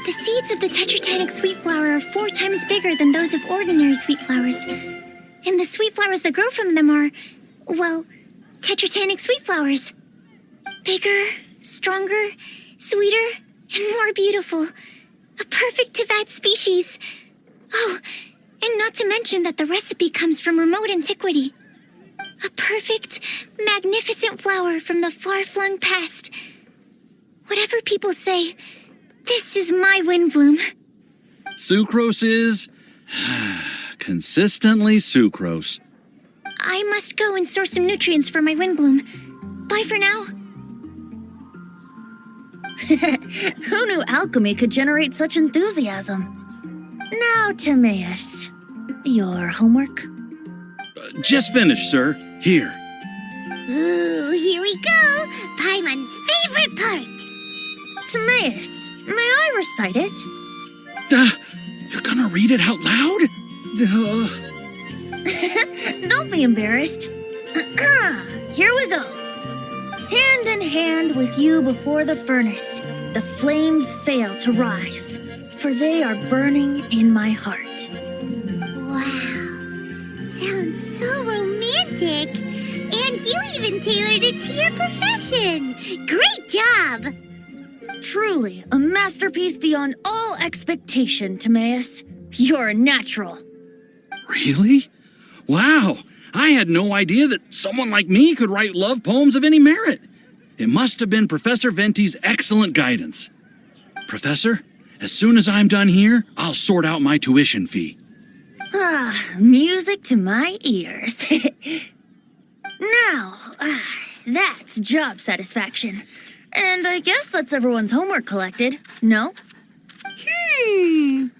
S2: The seeds of the tetratanic sweet flower are 4 times bigger than those of ordinary sweet flowers. And the sweet flowers that grow from them are, well, tetratanic sweet flowers. Bigger, stronger, sweeter, and more beautiful. A perfect Tivat species. Oh, and not to mention that the recipe comes from remote antiquity. A perfect, magnificent flower from the far-flung past. Whatever people say, this is my windbloom.
S10: Sucrose is... consistently Sucrose.
S2: I must go and source some nutrients for my windbloom. Bye for now.
S4: Who knew alchemy could generate such enthusiasm? Now, Timaeus, your homework?
S10: Just finished, sir. Here.
S2: Ooh, here we go. Paimon's favorite part.
S4: Timaeus, may I recite it?
S10: You're gonna read it out loud?
S4: Don't be embarrassed. Here we go. Hand in hand with you before the furnace, the flames fail to rise, for they are burning in my heart.
S2: Wow. Sounds so romantic. And you even tailored it to your profession. Great job.
S4: Truly, a masterpiece beyond all expectation, Timaeus. You're a natural.
S10: Really? Wow! I had no idea that someone like me could write love poems of any merit. It must have been Professor Venti's excellent guidance. Professor, as soon as I'm done here, I'll sort out my tuition fee.
S4: Music to my ears. Now, that's job satisfaction. And I guess that's everyone's homework collected, no?
S2: Aren't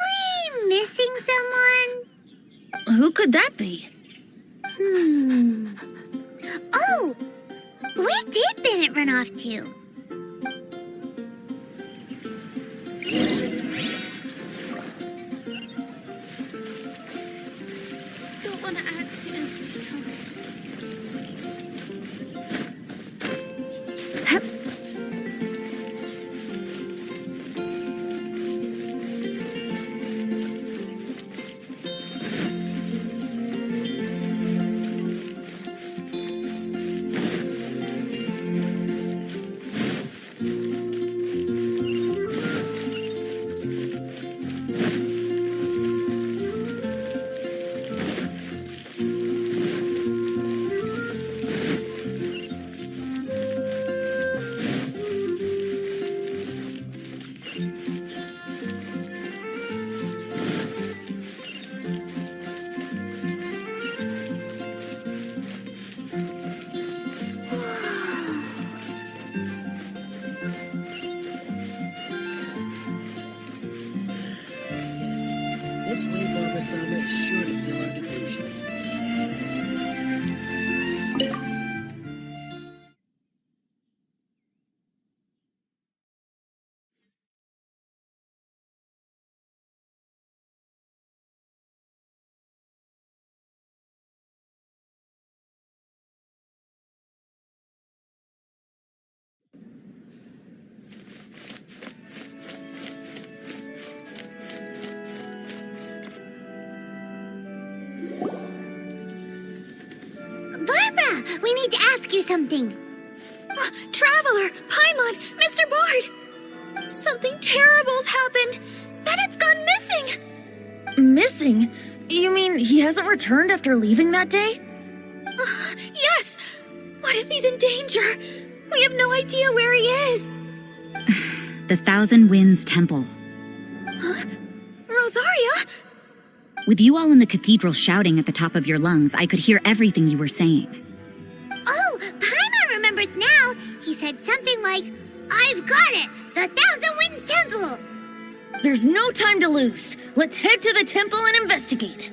S2: we missing someone?
S4: Who could that be?
S2: Oh! Where did Bennett run off to?
S7: Don't want to add to Anthony's troubles.
S12: This way Barbara-sama is sure to feel our devotion.
S2: Barbara, we need to ask you something.
S9: Traveler, Paimon, Mr. Bard! Something terrible's happened! Bennett's gone missing!
S4: Missing? You mean he hasn't returned after leaving that day?
S9: Yes! What if he's in danger? We have no idea where he is!
S1: The Thousand Winds Temple.
S9: Rosaria?
S1: With you all in the cathedral shouting at the top of your lungs, I could hear everything you were saying.
S2: Oh, Paimon remembers now. He said something like, "I've got it! The Thousand Winds Temple!"
S4: There's no time to lose. Let's head to the temple and investigate.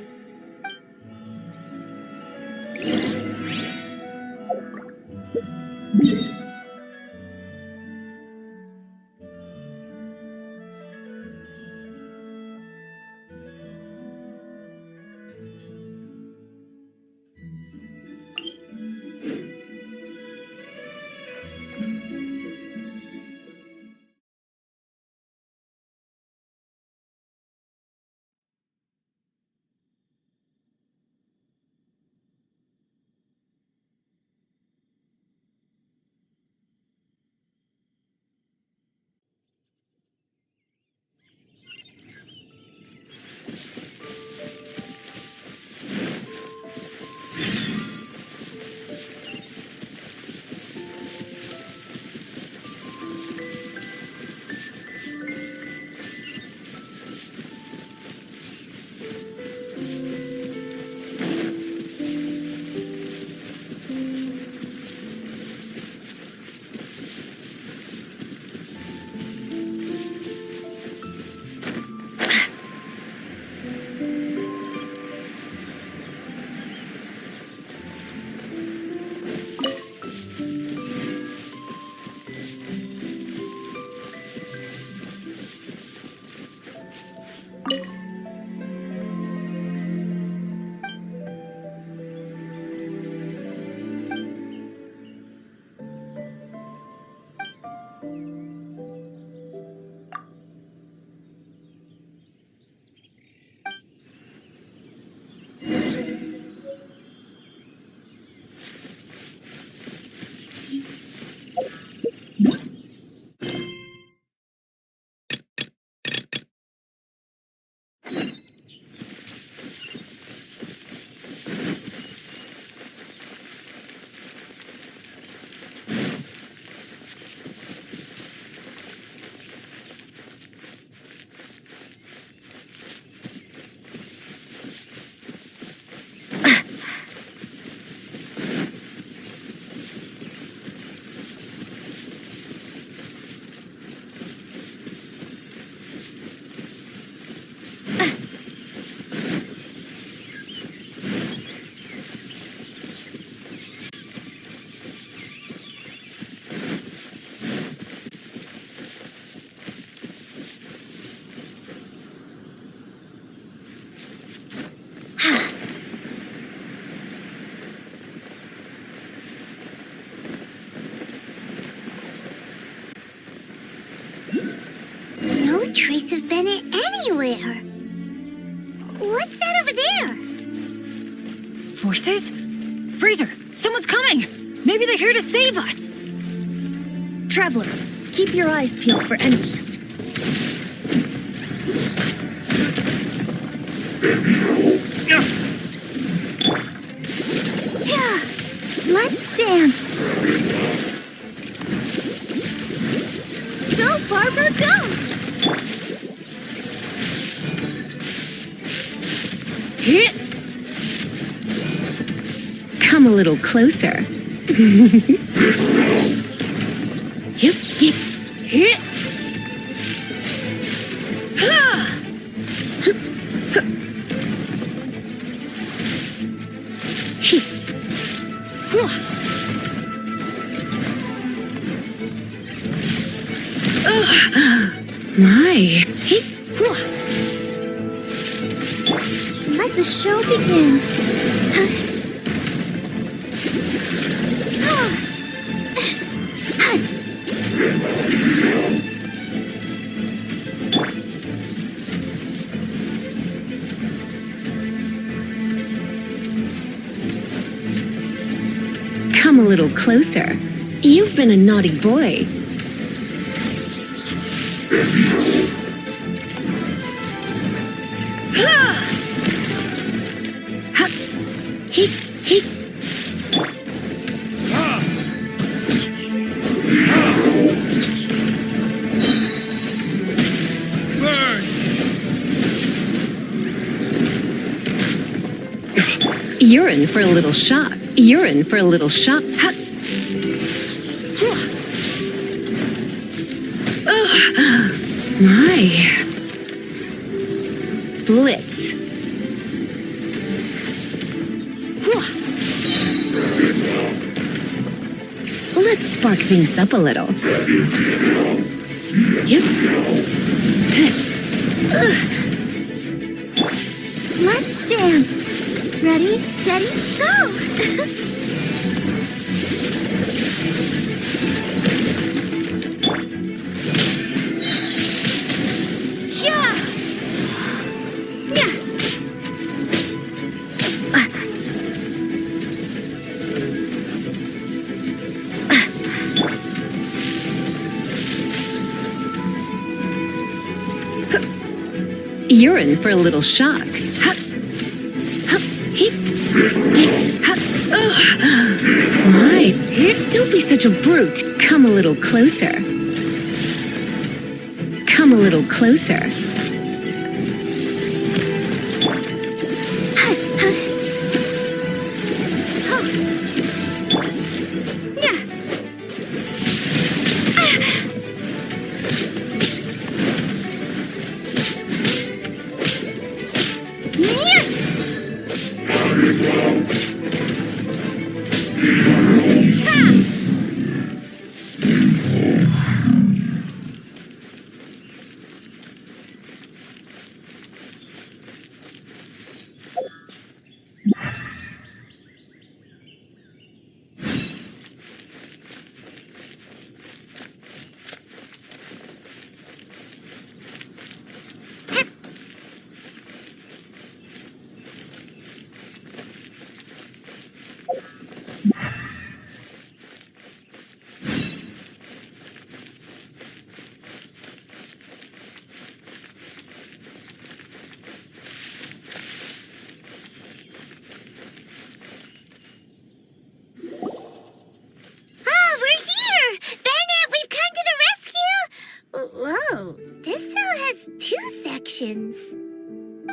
S2: trace of Bennett anywhere. What's that over there?
S4: Forces? Freezer, someone's coming! Maybe they're here to save us! Traveler, keep your eyes peeled for enemies.
S2: Yeah, let's dance. Go, Barbara, go!
S6: Come a little closer. Yep, yep.
S4: Hit!
S6: My.
S2: Let the show begin.
S6: Come a little closer. You've been a naughty boy. You're in for a little shock. You're in for a little shock. My. Blitz. Let's spark things up a little. Yep.
S2: Let's dance. Ready, steady, go!
S6: You're in for a little shock. My, don't be such a brute. Come a little closer. Come a little closer.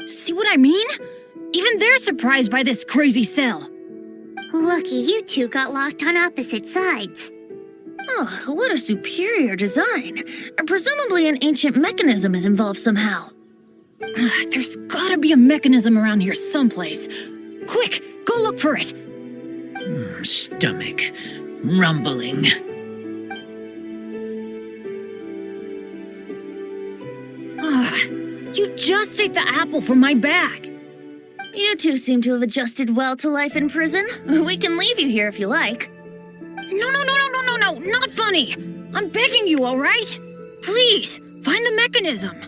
S4: See what I mean? Even they're surprised by this crazy cell.
S2: Lucky you two got locked on opposite sides.
S4: Oh, what a superior design. Presumably an ancient mechanism is involved somehow. There's gotta be a mechanism around here someplace. Quick, go look for it.
S5: Stomach rumbling.
S4: You just ate the apple from my bag. You two seem to have adjusted well to life in prison. We can leave you here if you like. No, not funny. I'm begging you, all right? Please, Find the mechanism.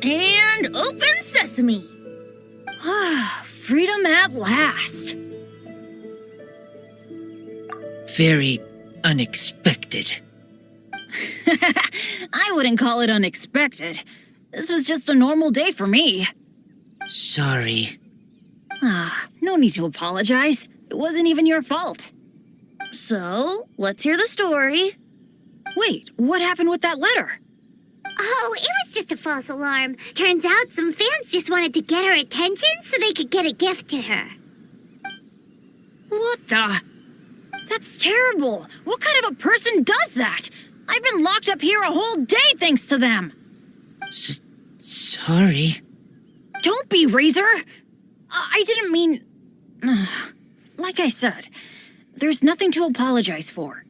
S4: And open sesame. Ah, freedom at last.
S5: Very unexpected.
S4: I wouldn't call it unexpected. This was just a normal day for me.
S5: Sorry.
S4: Ah, no need to apologize. It wasn't even your fault. So, let's hear the story. Wait, what happened with that letter?
S2: Oh, it was just a false alarm. Turns out some fans just wanted to get her attention so they could get a gift to her.
S4: What the? That's terrible. What kind of a person does that? I've been locked up here a whole day thanks to them.
S5: Sorry.
S4: Don't be, Razor. I didn't mean... Like I said, there's nothing to apologize for.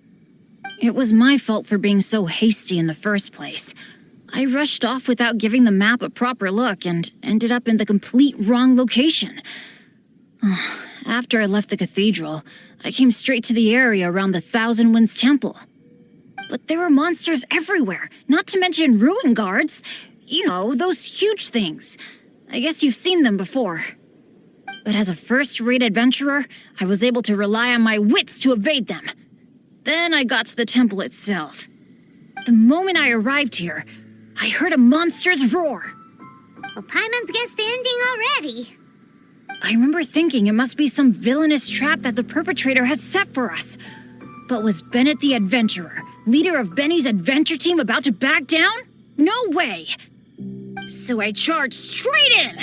S4: It was my fault for being so hasty in the first place. I rushed off without giving the map a proper look and ended up in the complete wrong location. After I left the cathedral, I came straight to the area around the Thousand Winds Temple. But there were monsters everywhere, not to mention ruin guards. You know, those huge things. I guess you've seen them before. But as a first-rate adventurer, I was able to rely on my wits to evade them. Then I got to the temple itself. The moment I arrived here, I heard a monster's roar.
S2: Well, Paimon's guessed the ending already.
S4: I remember thinking it must be some villainous trap that the perpetrator had set for us. But was Bennett the adventurer, leader of Benny's adventure team, about to back down? No way! So I charged straight in!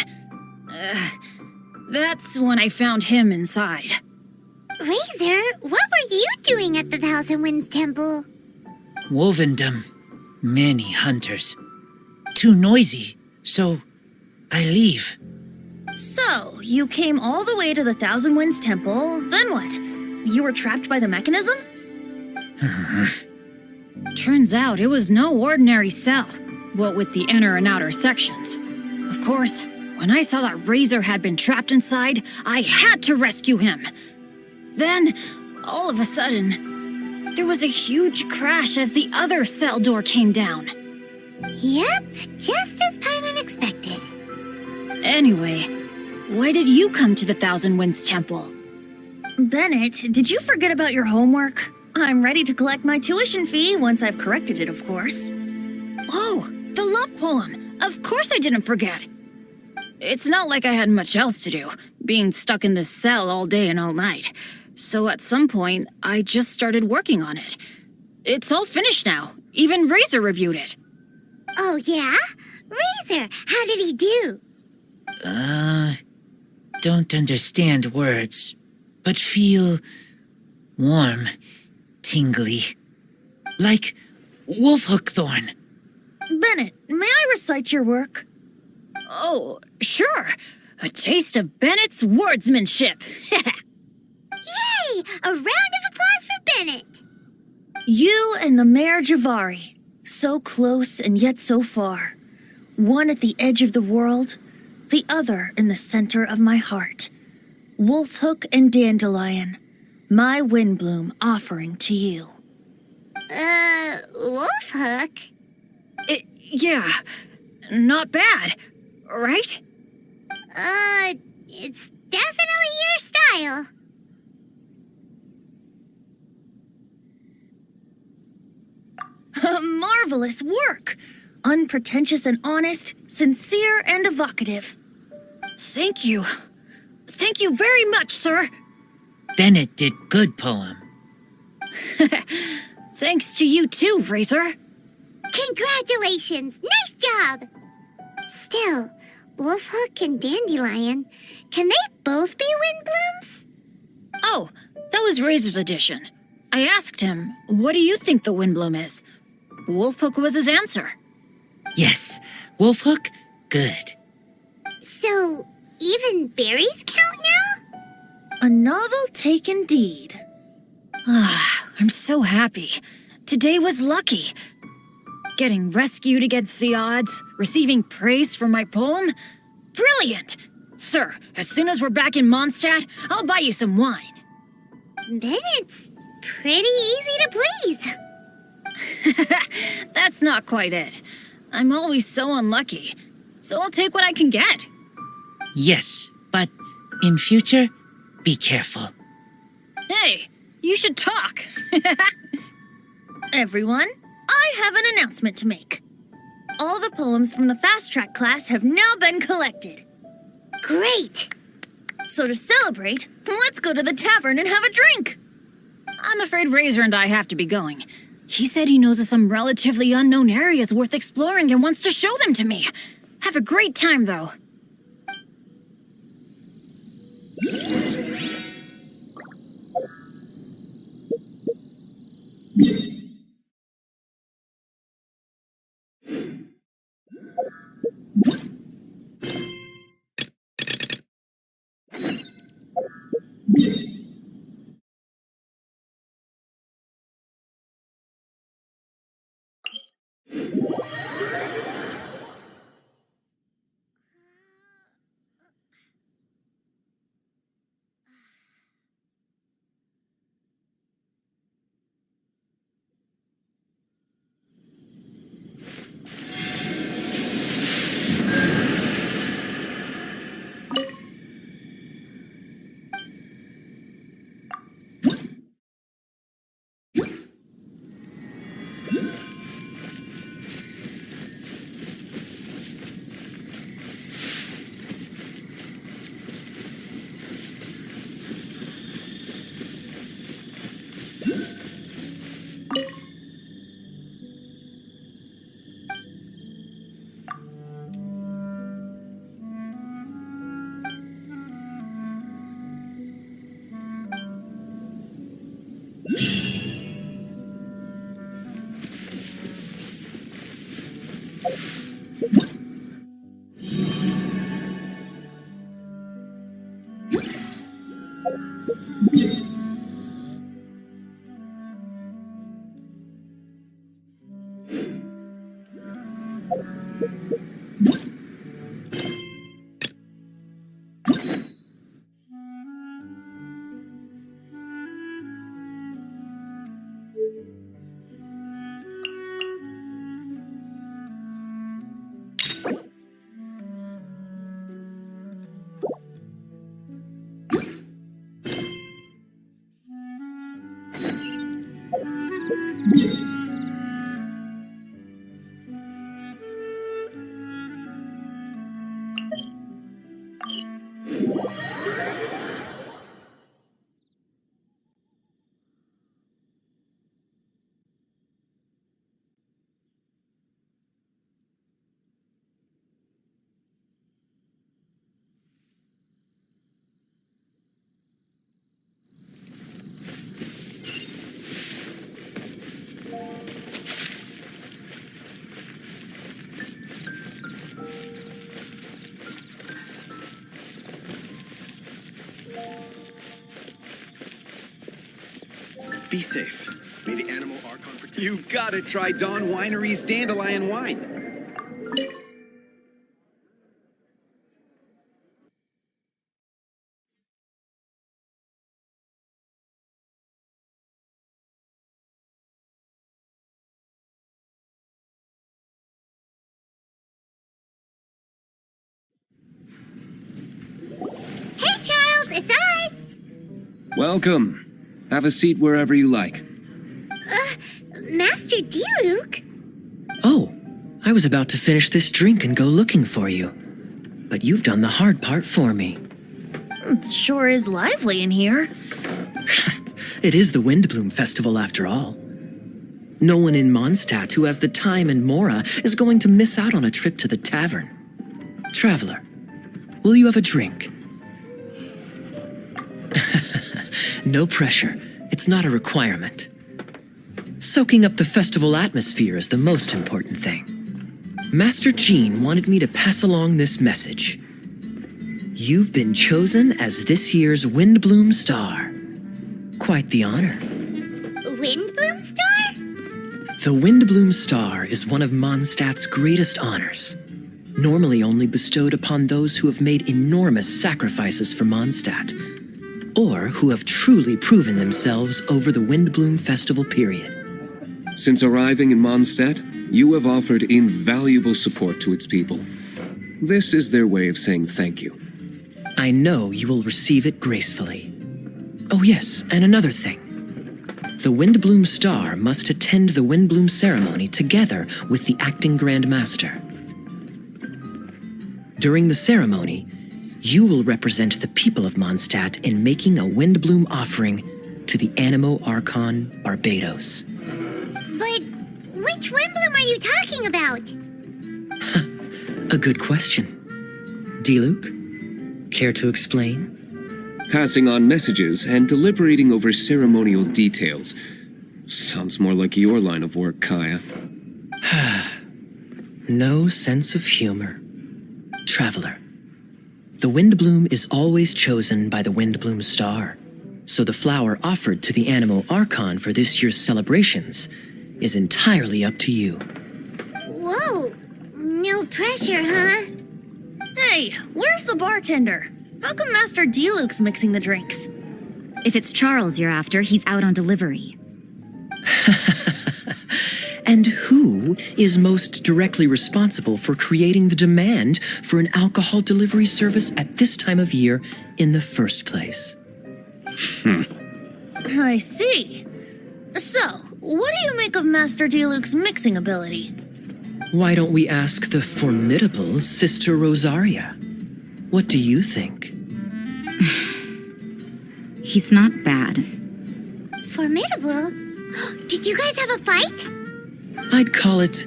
S4: That's when I found him inside.
S2: Razor, what were you doing at the Thousand Winds Temple?
S5: Wolvendom. Many hunters. Too noisy, so I leave.
S4: So, you came all the way to the Thousand Winds Temple, then what? You were trapped by the mechanism? Turns out it was no ordinary cell, what with the inner and outer sections. Of course, when I saw that Razor had been trapped inside, I had to rescue him. Then, all of a sudden, there was a huge crash as the other cell door came down.
S2: Yep, just as Paimon expected.
S4: Anyway, why did you come to the Thousand Winds Temple? Bennett, did you forget about your homework? I'm ready to collect my tuition fee once I've corrected it, of course. Oh, the love poem. Of course I didn't forget. It's not like I had much else to do, being stuck in this cell all day and all night. So at some point, I just started working on it. It's all finished now. Even Razor reviewed it.
S2: Oh, yeah? Razor, how did he do?
S5: Don't understand words, but feel warm, tingly. Like wolfhook thorn.
S4: Bennett, may I recite your work? Oh, sure. A taste of Bennett's wordsmanship.
S2: Yay! A round of applause for Bennett!
S4: You and the Mare Javari, so close and yet so far. One at the edge of the world, the other in the center of my heart. Wolfhook and Dandelion, my windbloom offering to you.
S2: Wolfhook?
S4: Yeah, not bad, right?
S2: It's definitely your style.
S4: Marvelous work! Unpretentious and honest, sincere and evocative. Thank you. Thank you very much, sir.
S5: Bennett did good poem.
S4: Thanks to you too, Razor.
S2: Congratulations! Nice job! Still, Wolfhook and Dandelion, can they both be windblooms?
S4: Oh, that was Razor's addition. I asked him, what do you think the windbloom is? Wolfhook was his answer.
S5: Yes, Wolfhook, good.
S2: So, even berries count now?
S4: A novel take indeed. I'm so happy. Today was lucky. Getting rescued against the odds, receiving praise for my poem. Brilliant! Sir, as soon as we're back in Mondstadt, I'll buy you some wine.
S2: Then it's pretty easy to please.
S4: That's not quite it. I'm always so unlucky, so I'll take what I can get.
S12: Yes, but in future, be careful.
S4: Hey, you should talk. Everyone, I have an announcement to make. All the poems from the Fast Track class have now been collected.
S2: Great!
S4: So to celebrate, let's go to the tavern and have a drink. I'm afraid Razor and I have to be going. He said he knows of some relatively unknown areas worth exploring and wants to show them to me. Have a great time, though.
S13: Be safe. May the animal archon protect you. Gotta try Dawn Winery's Dandelion Wine.
S2: Hey, Charles, it's us!
S14: Welcome. Have a seat wherever you like.
S2: Master D-Luke?
S5: Oh, I was about to finish this drink and go looking for you. But you've done the hard part for me.
S4: It sure is lively in here.
S5: It is the Windbloom Festival after all. No one in Mondstadt who has the time and mora is going to miss out on a trip to the tavern. Traveler, will you have a drink? No pressure. It's not a requirement. Soaking up the festival atmosphere is the most important thing. Master Jean wanted me to pass along this message. You've been chosen as this year's Windbloom Star. Quite the honor.
S2: Windbloom Star?
S5: The Windbloom Star is one of Mondstadt's greatest honors. normally only bestowed upon those who have made enormous sacrifices for Mondstadt, or who have truly proven themselves over the Windbloom Festival period.
S14: Since arriving in Mondstadt, you have offered invaluable support to its people. This is their way of saying thank you.
S5: I know you will receive it gracefully. Oh yes, and another thing. The Windbloom Star must attend the Windbloom ceremony together with the acting Grand Master. During the ceremony, you will represent the people of Mondstadt in making a Windbloom offering to the Animo Archon Barbados.
S2: But which Windbloom are you talking about?
S5: A good question. Diluc, care to explain?
S14: Passing on messages and deliberating over ceremonial details. Sounds more like your line of work, Kaya.
S5: No sense of humor. Traveler, the Windbloom is always chosen by the Windbloom Star, so the flower offered to the Animo Archon for this year's celebrations is entirely up to you.
S2: Whoa! No pressure, huh?
S4: Hey, where's the bartender? How come Master Diluc's mixing the drinks?
S1: If it's Charles you're after, he's out on delivery.
S5: And who is most directly responsible for creating the demand for an alcohol delivery service at this time of year in the first place?
S4: I see. So, what do you make of Master Diluc's mixing ability?
S5: Why don't we ask the formidable Sister Rosaria? What do you think?
S1: He's not bad.
S2: Formidable? Did you guys have a fight?
S5: I'd call it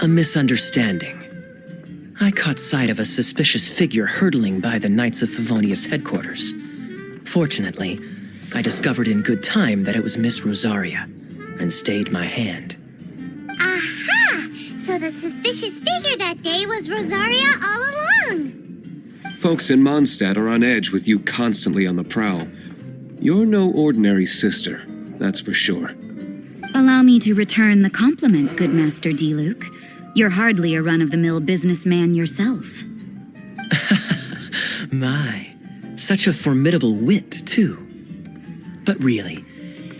S5: a misunderstanding. I caught sight of a suspicious figure hurtling by the Knights of Favonius headquarters. Fortunately, I discovered in good time that it was Miss Rosaria, and stayed my hand.
S2: Aha! So the suspicious figure that day was Rosaria all along!
S14: Folks in Mondstadt are on edge with you constantly on the prowl. You're no ordinary sister, that's for sure.
S1: Allow me to return the compliment, good Master Diluc. You're hardly a run-of-the-mill businessman yourself.
S5: My, such a formidable wit, too. But really,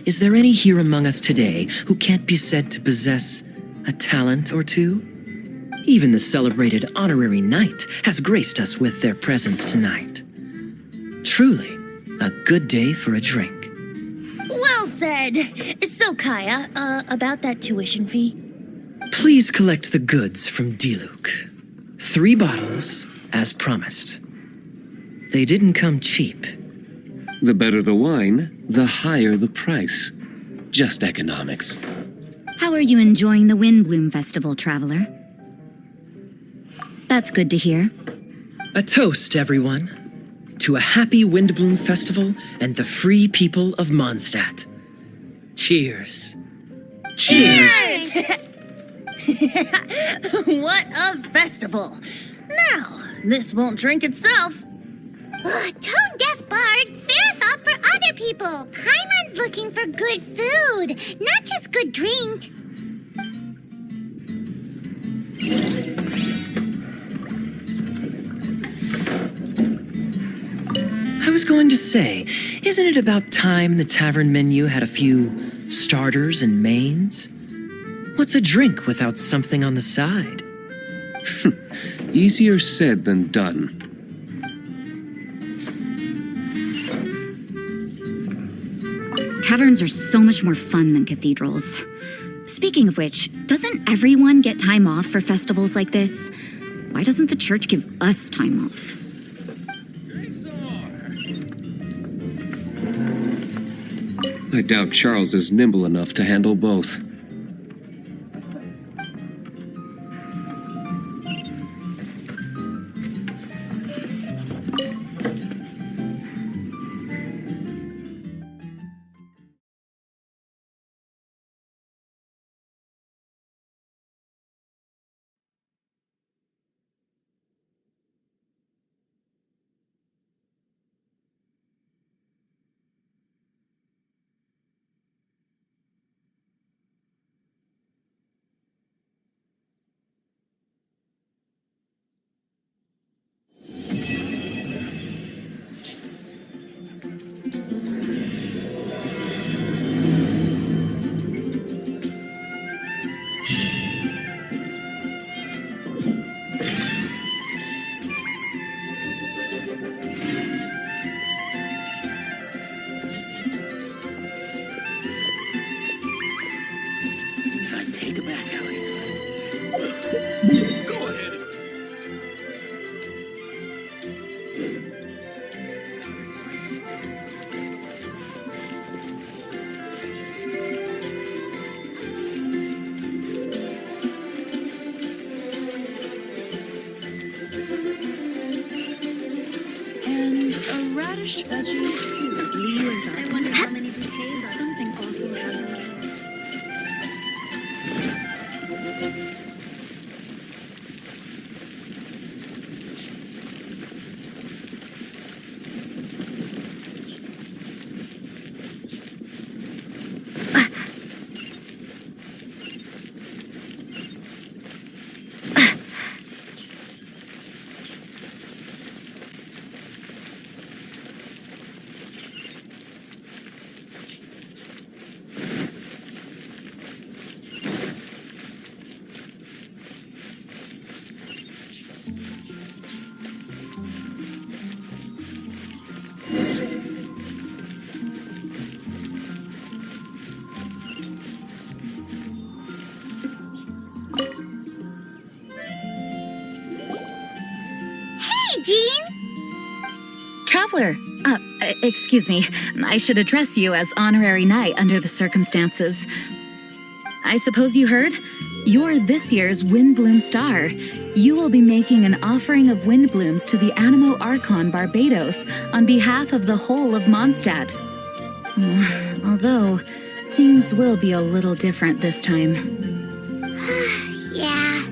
S5: is there any here among us today who can't be said to possess a talent or two? Even the celebrated honorary knight has graced us with their presence tonight. Truly, a good day for a drink.
S4: Well said. So, Kaya, about that tuition fee?
S5: Please collect the goods from Diluc. 3 bottles, as promised. They didn't come cheap.
S14: The better the wine, the higher the price. Just economics.
S1: How are you enjoying the Windbloom Festival, Traveler? That's good to hear.
S5: A toast, everyone, to a happy Windbloom Festival and the free people of Mondstadt. Cheers. Cheers!
S4: What a festival! Now, this won't drink itself.
S2: Tone-deaf bard, spare a thought for other people! Paimon's looking for good food, not just good drink.
S5: I was going to say, isn't it about time the tavern menu had a few starters and mains? What's a drink without something on the side?
S14: Easier said than done.
S1: Taverns are so much more fun than cathedrals. Speaking of which, doesn't everyone get time off for festivals like this? Why doesn't the church give us time off?
S14: I doubt Charles is nimble enough to handle both.
S7: Radish veggie soup. I wonder how many bouquets are something awful happening.
S2: Jean?
S1: Traveler, excuse me. I should address you as honorary knight under the circumstances. I suppose you heard? You're this year's Windbloom Star. You will be making an offering of Windblooms to the Animo Archon Barbados on behalf of the whole of Mondstadt. Although, things will be a little different this time.
S2: Yeah,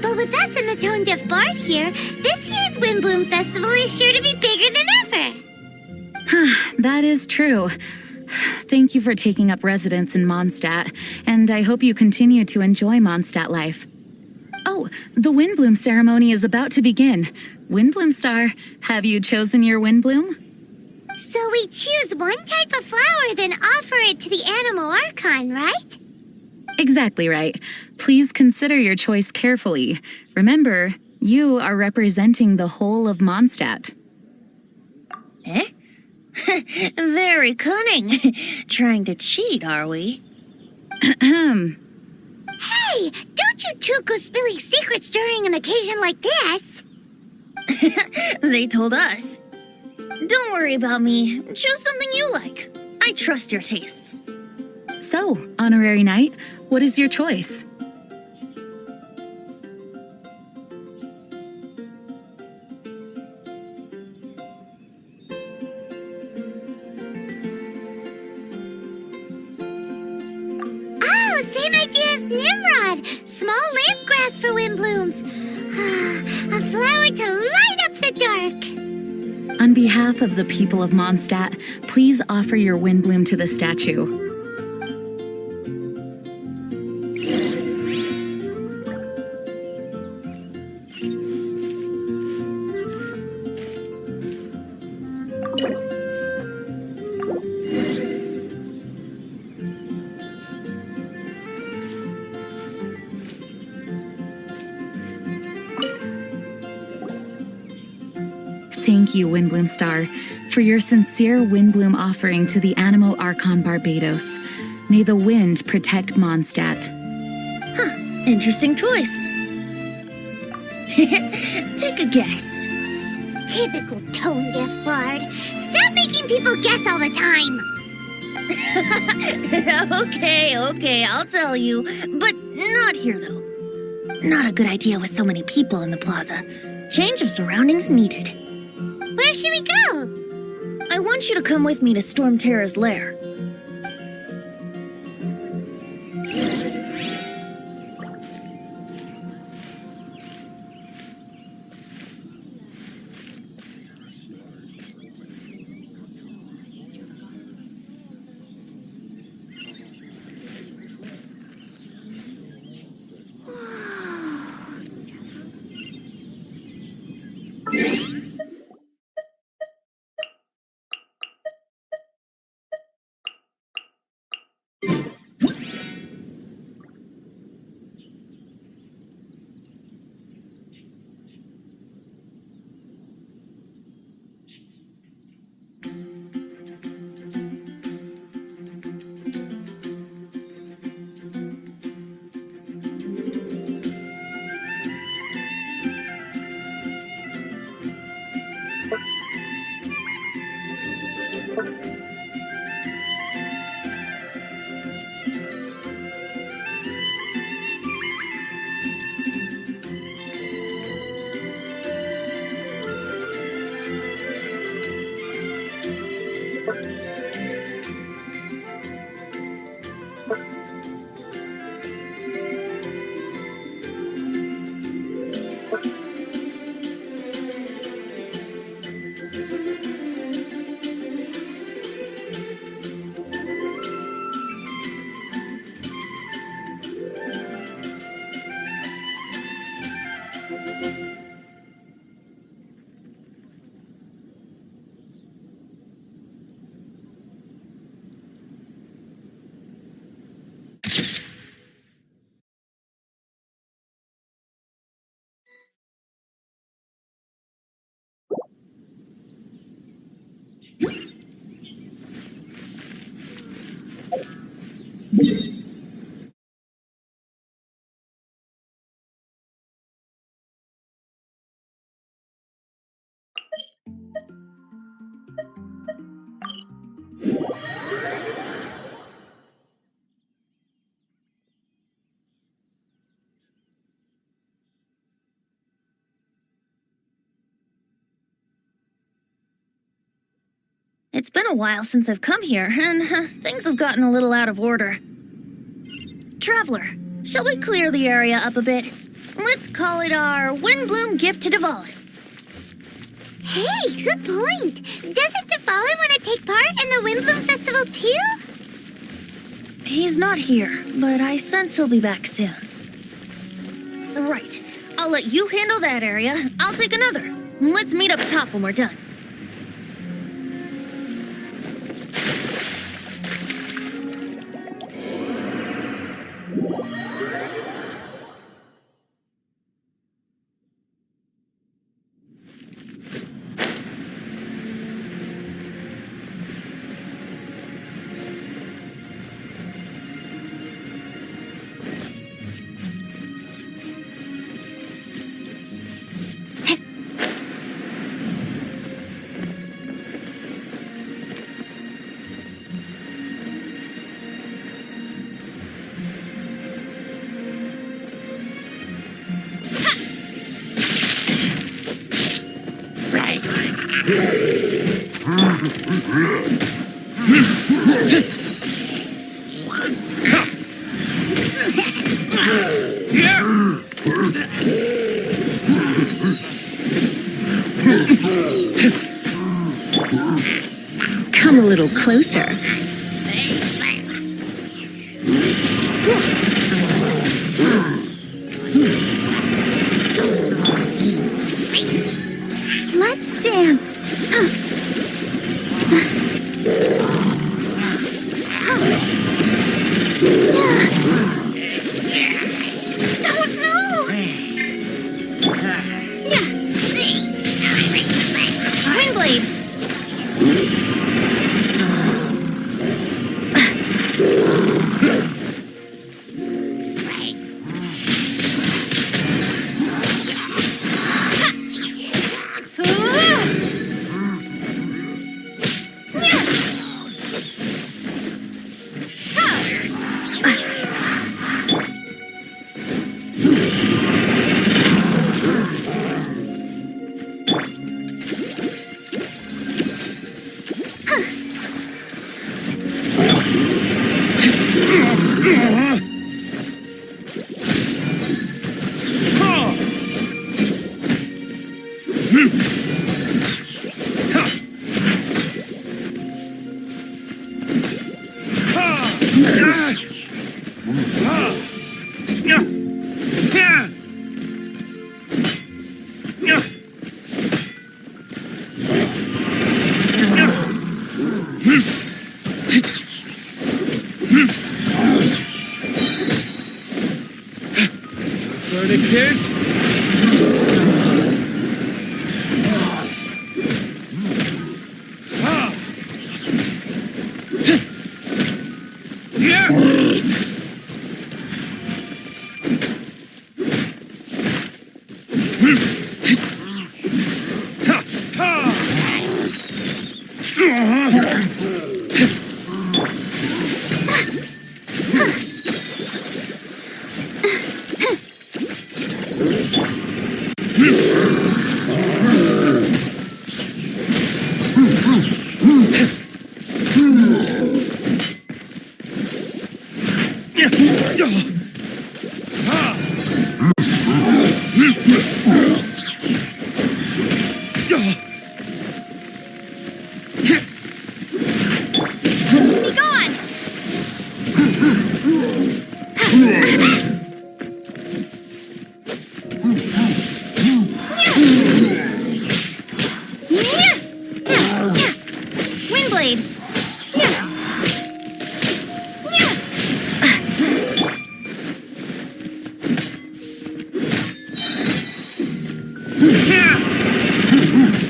S2: but with us and the Tone Deaf Bard here, this year's Windbloom Festival is sure to be bigger than ever.
S1: That is true. Thank you for taking up residence in Mondstadt, and I hope you continue to enjoy Mondstadt life. Oh, the Windbloom ceremony is about to begin. Windbloom Star, have you chosen your Windbloom?
S2: So we choose one type of flower, then offer it to the Animo Archon, right?
S1: Exactly right. Please consider your choice carefully. Remember, you are representing the whole of Mondstadt.
S4: Eh? Very cunning. Trying to cheat, are we?
S2: Hey, don't you two go spilling secrets during an occasion like this.
S4: They told us. Don't worry about me. Choose something you like. I trust your tastes.
S1: So, honorary knight, what is your choice?
S2: Oh, same idea as Nimrod. Small lamp grass for Windblooms. A flower to light up the dark.
S1: On behalf of the people of Mondstadt, please offer your Windbloom to the statue. Thank you, Windbloom Star, for your sincere Windbloom offering to the Animo Archon Barbados. May the wind protect Mondstadt.
S4: Interesting choice. Take a guess.
S2: Typical Tone Deaf Bard. Stop making people guess all the time.
S4: Okay, I'll tell you. But not here, though. Not a good idea with so many people in the plaza. Change of surroundings needed.
S2: Where should we go?
S4: I want you to come with me to Storm Terror's lair. It's been a while since I've come here, and things have gotten a little out of order. Traveler, shall we clear the area up a bit? Let's call it our Windbloom gift to Dvalin.
S2: Hey, good point. Doesn't Dvalin want to take part in the Windbloom Festival too?
S4: He's not here, but I sense he'll be back soon. Right. I'll let you handle that area. I'll take another. Let's meet up top when we're done.
S6: Come a little closer.
S2: Let's dance.
S8: Verdict is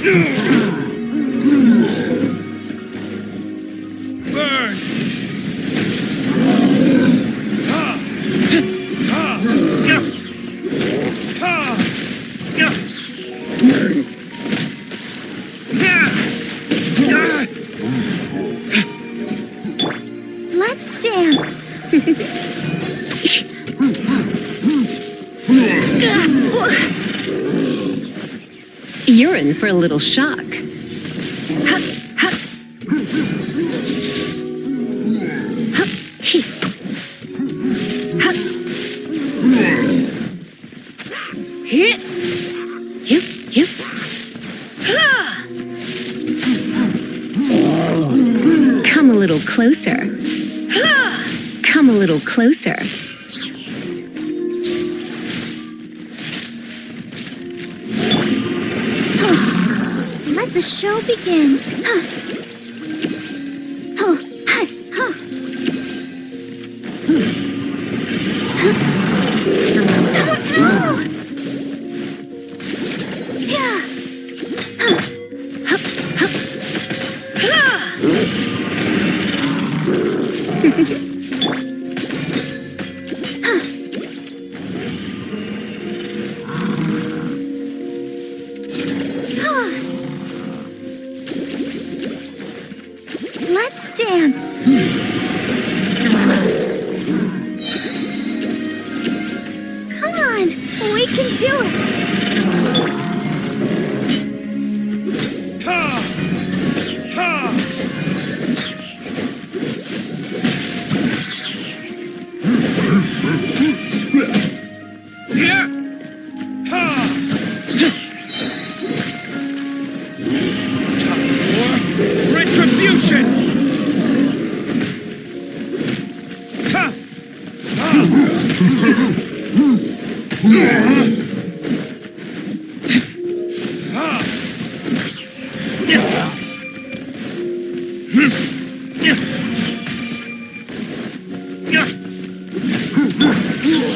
S8: Burn!
S2: Let's dance.
S6: You're in for a little shock. Come a little closer. Come a little closer.
S2: Let the show begin. Let's dance. Come on, we can do it.
S8: Retribution!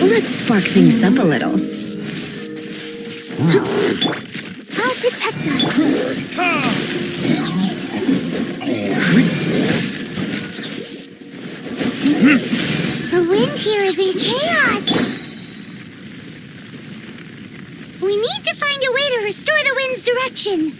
S6: Let's spark things up a little.
S2: I'll protect us. The wind here is in chaos. We need to find a way to restore the wind's direction.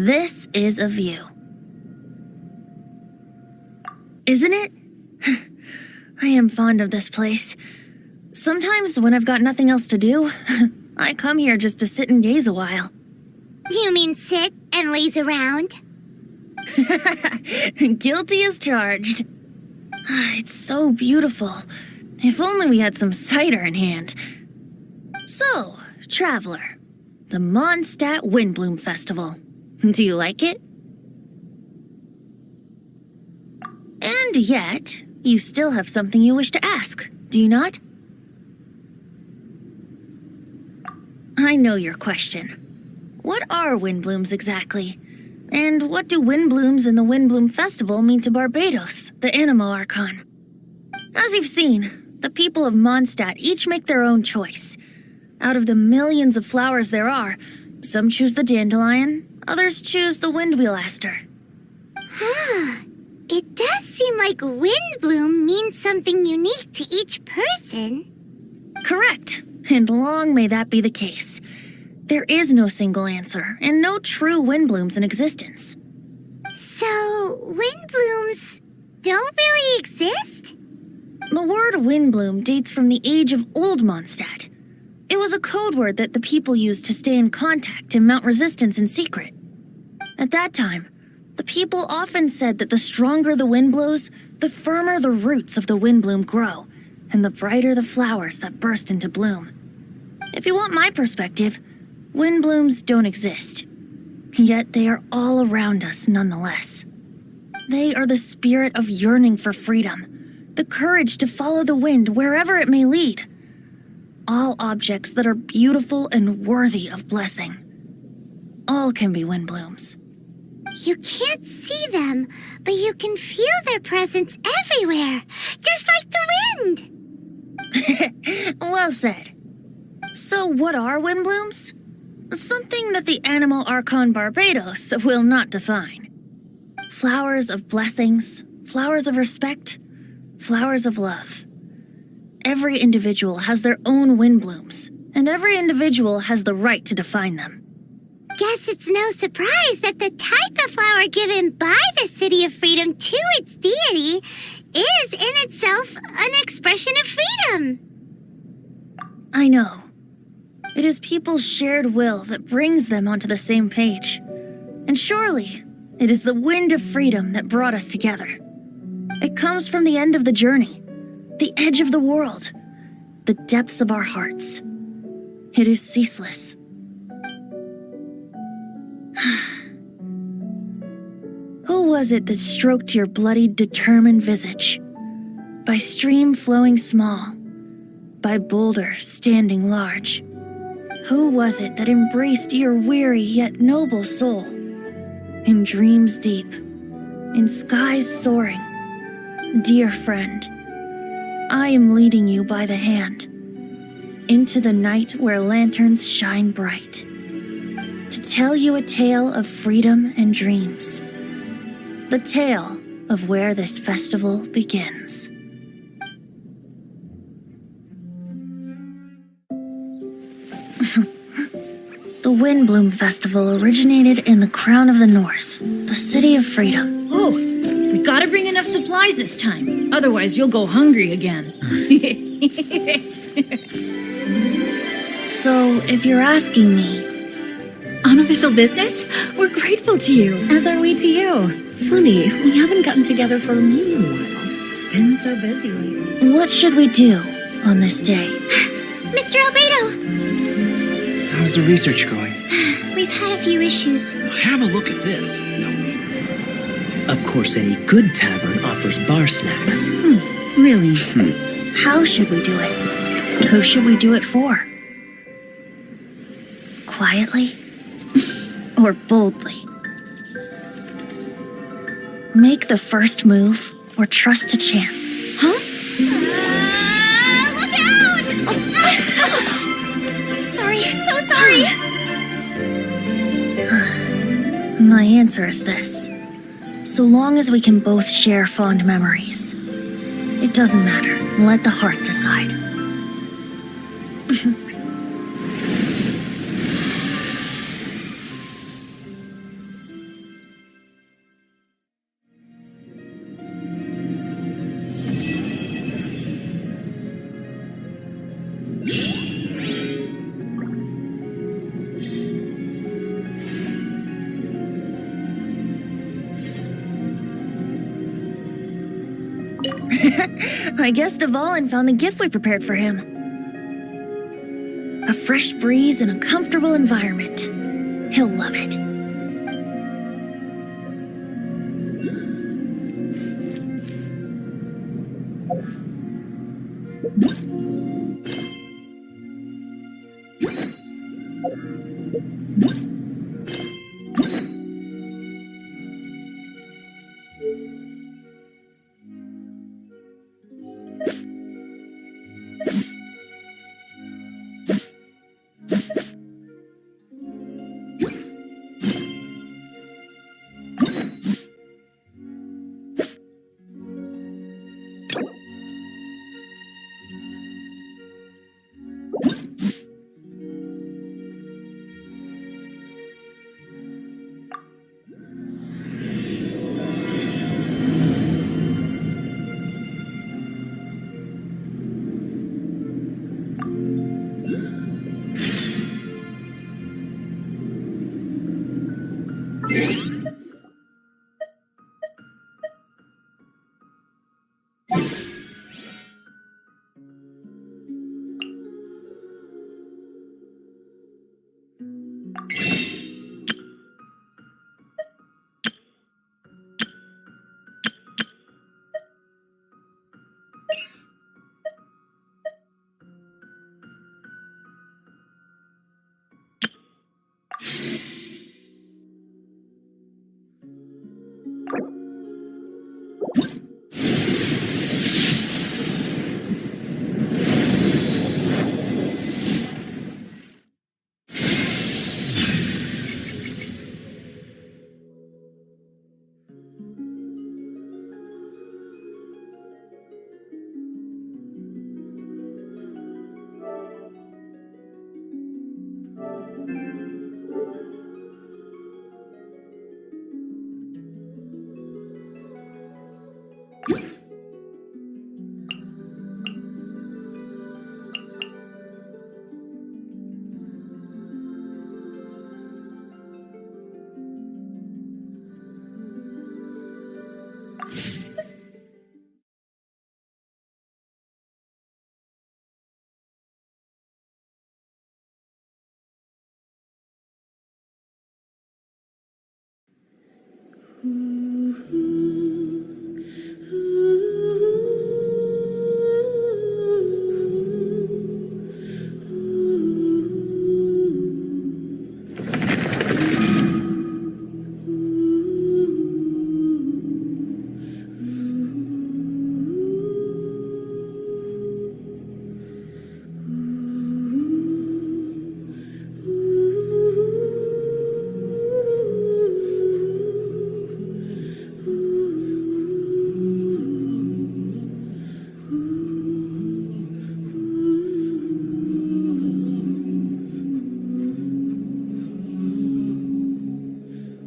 S4: This is a view. Isn't it? I am fond of this place. Sometimes when I've got nothing else to do, I come here just to sit and gaze a while.
S2: You mean sit and laze around?
S4: Guilty as charged. It's so beautiful. If only we had some cider in hand. So, traveler, the Mondstadt Windbloom Festival. Do you like it? And yet, you still have something you wish to ask, do you not? I know your question. What are windblooms exactly? And what do windblooms and the Windbloom Festival mean to Barbados, the Animo Archon? As you've seen, the people of Mondstadt each make their own choice. Out of the millions of flowers there are, some choose the dandelion, others choose the windwheel aster.
S2: It does seem like windbloom means something unique to each person.
S4: Correct, and long may that be the case. There is no single answer, and no true windblooms in existence.
S2: So, windblooms don't really exist?
S4: The word windbloom dates from the age of Old Mondstadt. It was a code word that the people used to stay in contact and mount resistance in secret. At that time, the people often said that the stronger the wind blows, the firmer the roots of the windbloom grow, and the brighter the flowers that burst into bloom. If you want my perspective, windblooms don't exist. Yet they are all around us nonetheless. They are the spirit of yearning for freedom, the courage to follow the wind wherever it may lead. All objects that are beautiful and worthy of blessing. All can be windblooms.
S2: You can't see them, but you can feel their presence everywhere, just like the wind.
S4: Well said. So what are windblooms? Something that the Animo Archon Barbados will not define. Flowers of blessings, flowers of respect, flowers of love. Every individual has their own windblooms, and every individual has the right to define them.
S2: Guess it's no surprise that the type of flower given by the City of Freedom to its deity is in itself an expression of freedom.
S4: I know. It is people's shared will that brings them onto the same page. And surely, it is the wind of freedom that brought us together. It comes from the end of the journey, the edge of the world, the depths of our hearts. It is ceaseless. Who was it that stroked your bloodied, determined visage? By stream flowing small, by boulder standing large. Who was it that embraced your weary yet noble soul? In dreams deep, in skies soaring. Dear friend, I am leading you by the hand, into the night where lanterns shine bright, to tell you a tale of freedom and dreams, the tale of where this festival begins. The Windbloom Festival originated in the Crown of the North, the City of Freedom.
S15: Oh, we gotta bring enough supplies this time. Otherwise, you'll go hungry again.
S4: So, if you're asking me...
S6: Unofficial business? We're grateful to you.
S1: As are we to you.
S6: Funny, we haven't gotten together for a meal in a while.
S1: It's been so busy lately.
S4: What should we do on this day?
S9: Mr. Albedo!
S11: How's the research going?
S9: We've had a few issues.
S10: Have a look at this.
S5: Of course, any good tavern offers bar snacks.
S1: Really?
S4: How should we do it? Who should we do it for? Quietly? Or boldly? Make the first move or trust to chance?
S1: Huh?
S9: Look out! Sorry, so sorry.
S4: My answer is this. So long as we can both share fond memories. It doesn't matter. Let the heart decide. I guess Dvalin found the gift we prepared for him. A fresh breeze and a comfortable environment. He'll love it.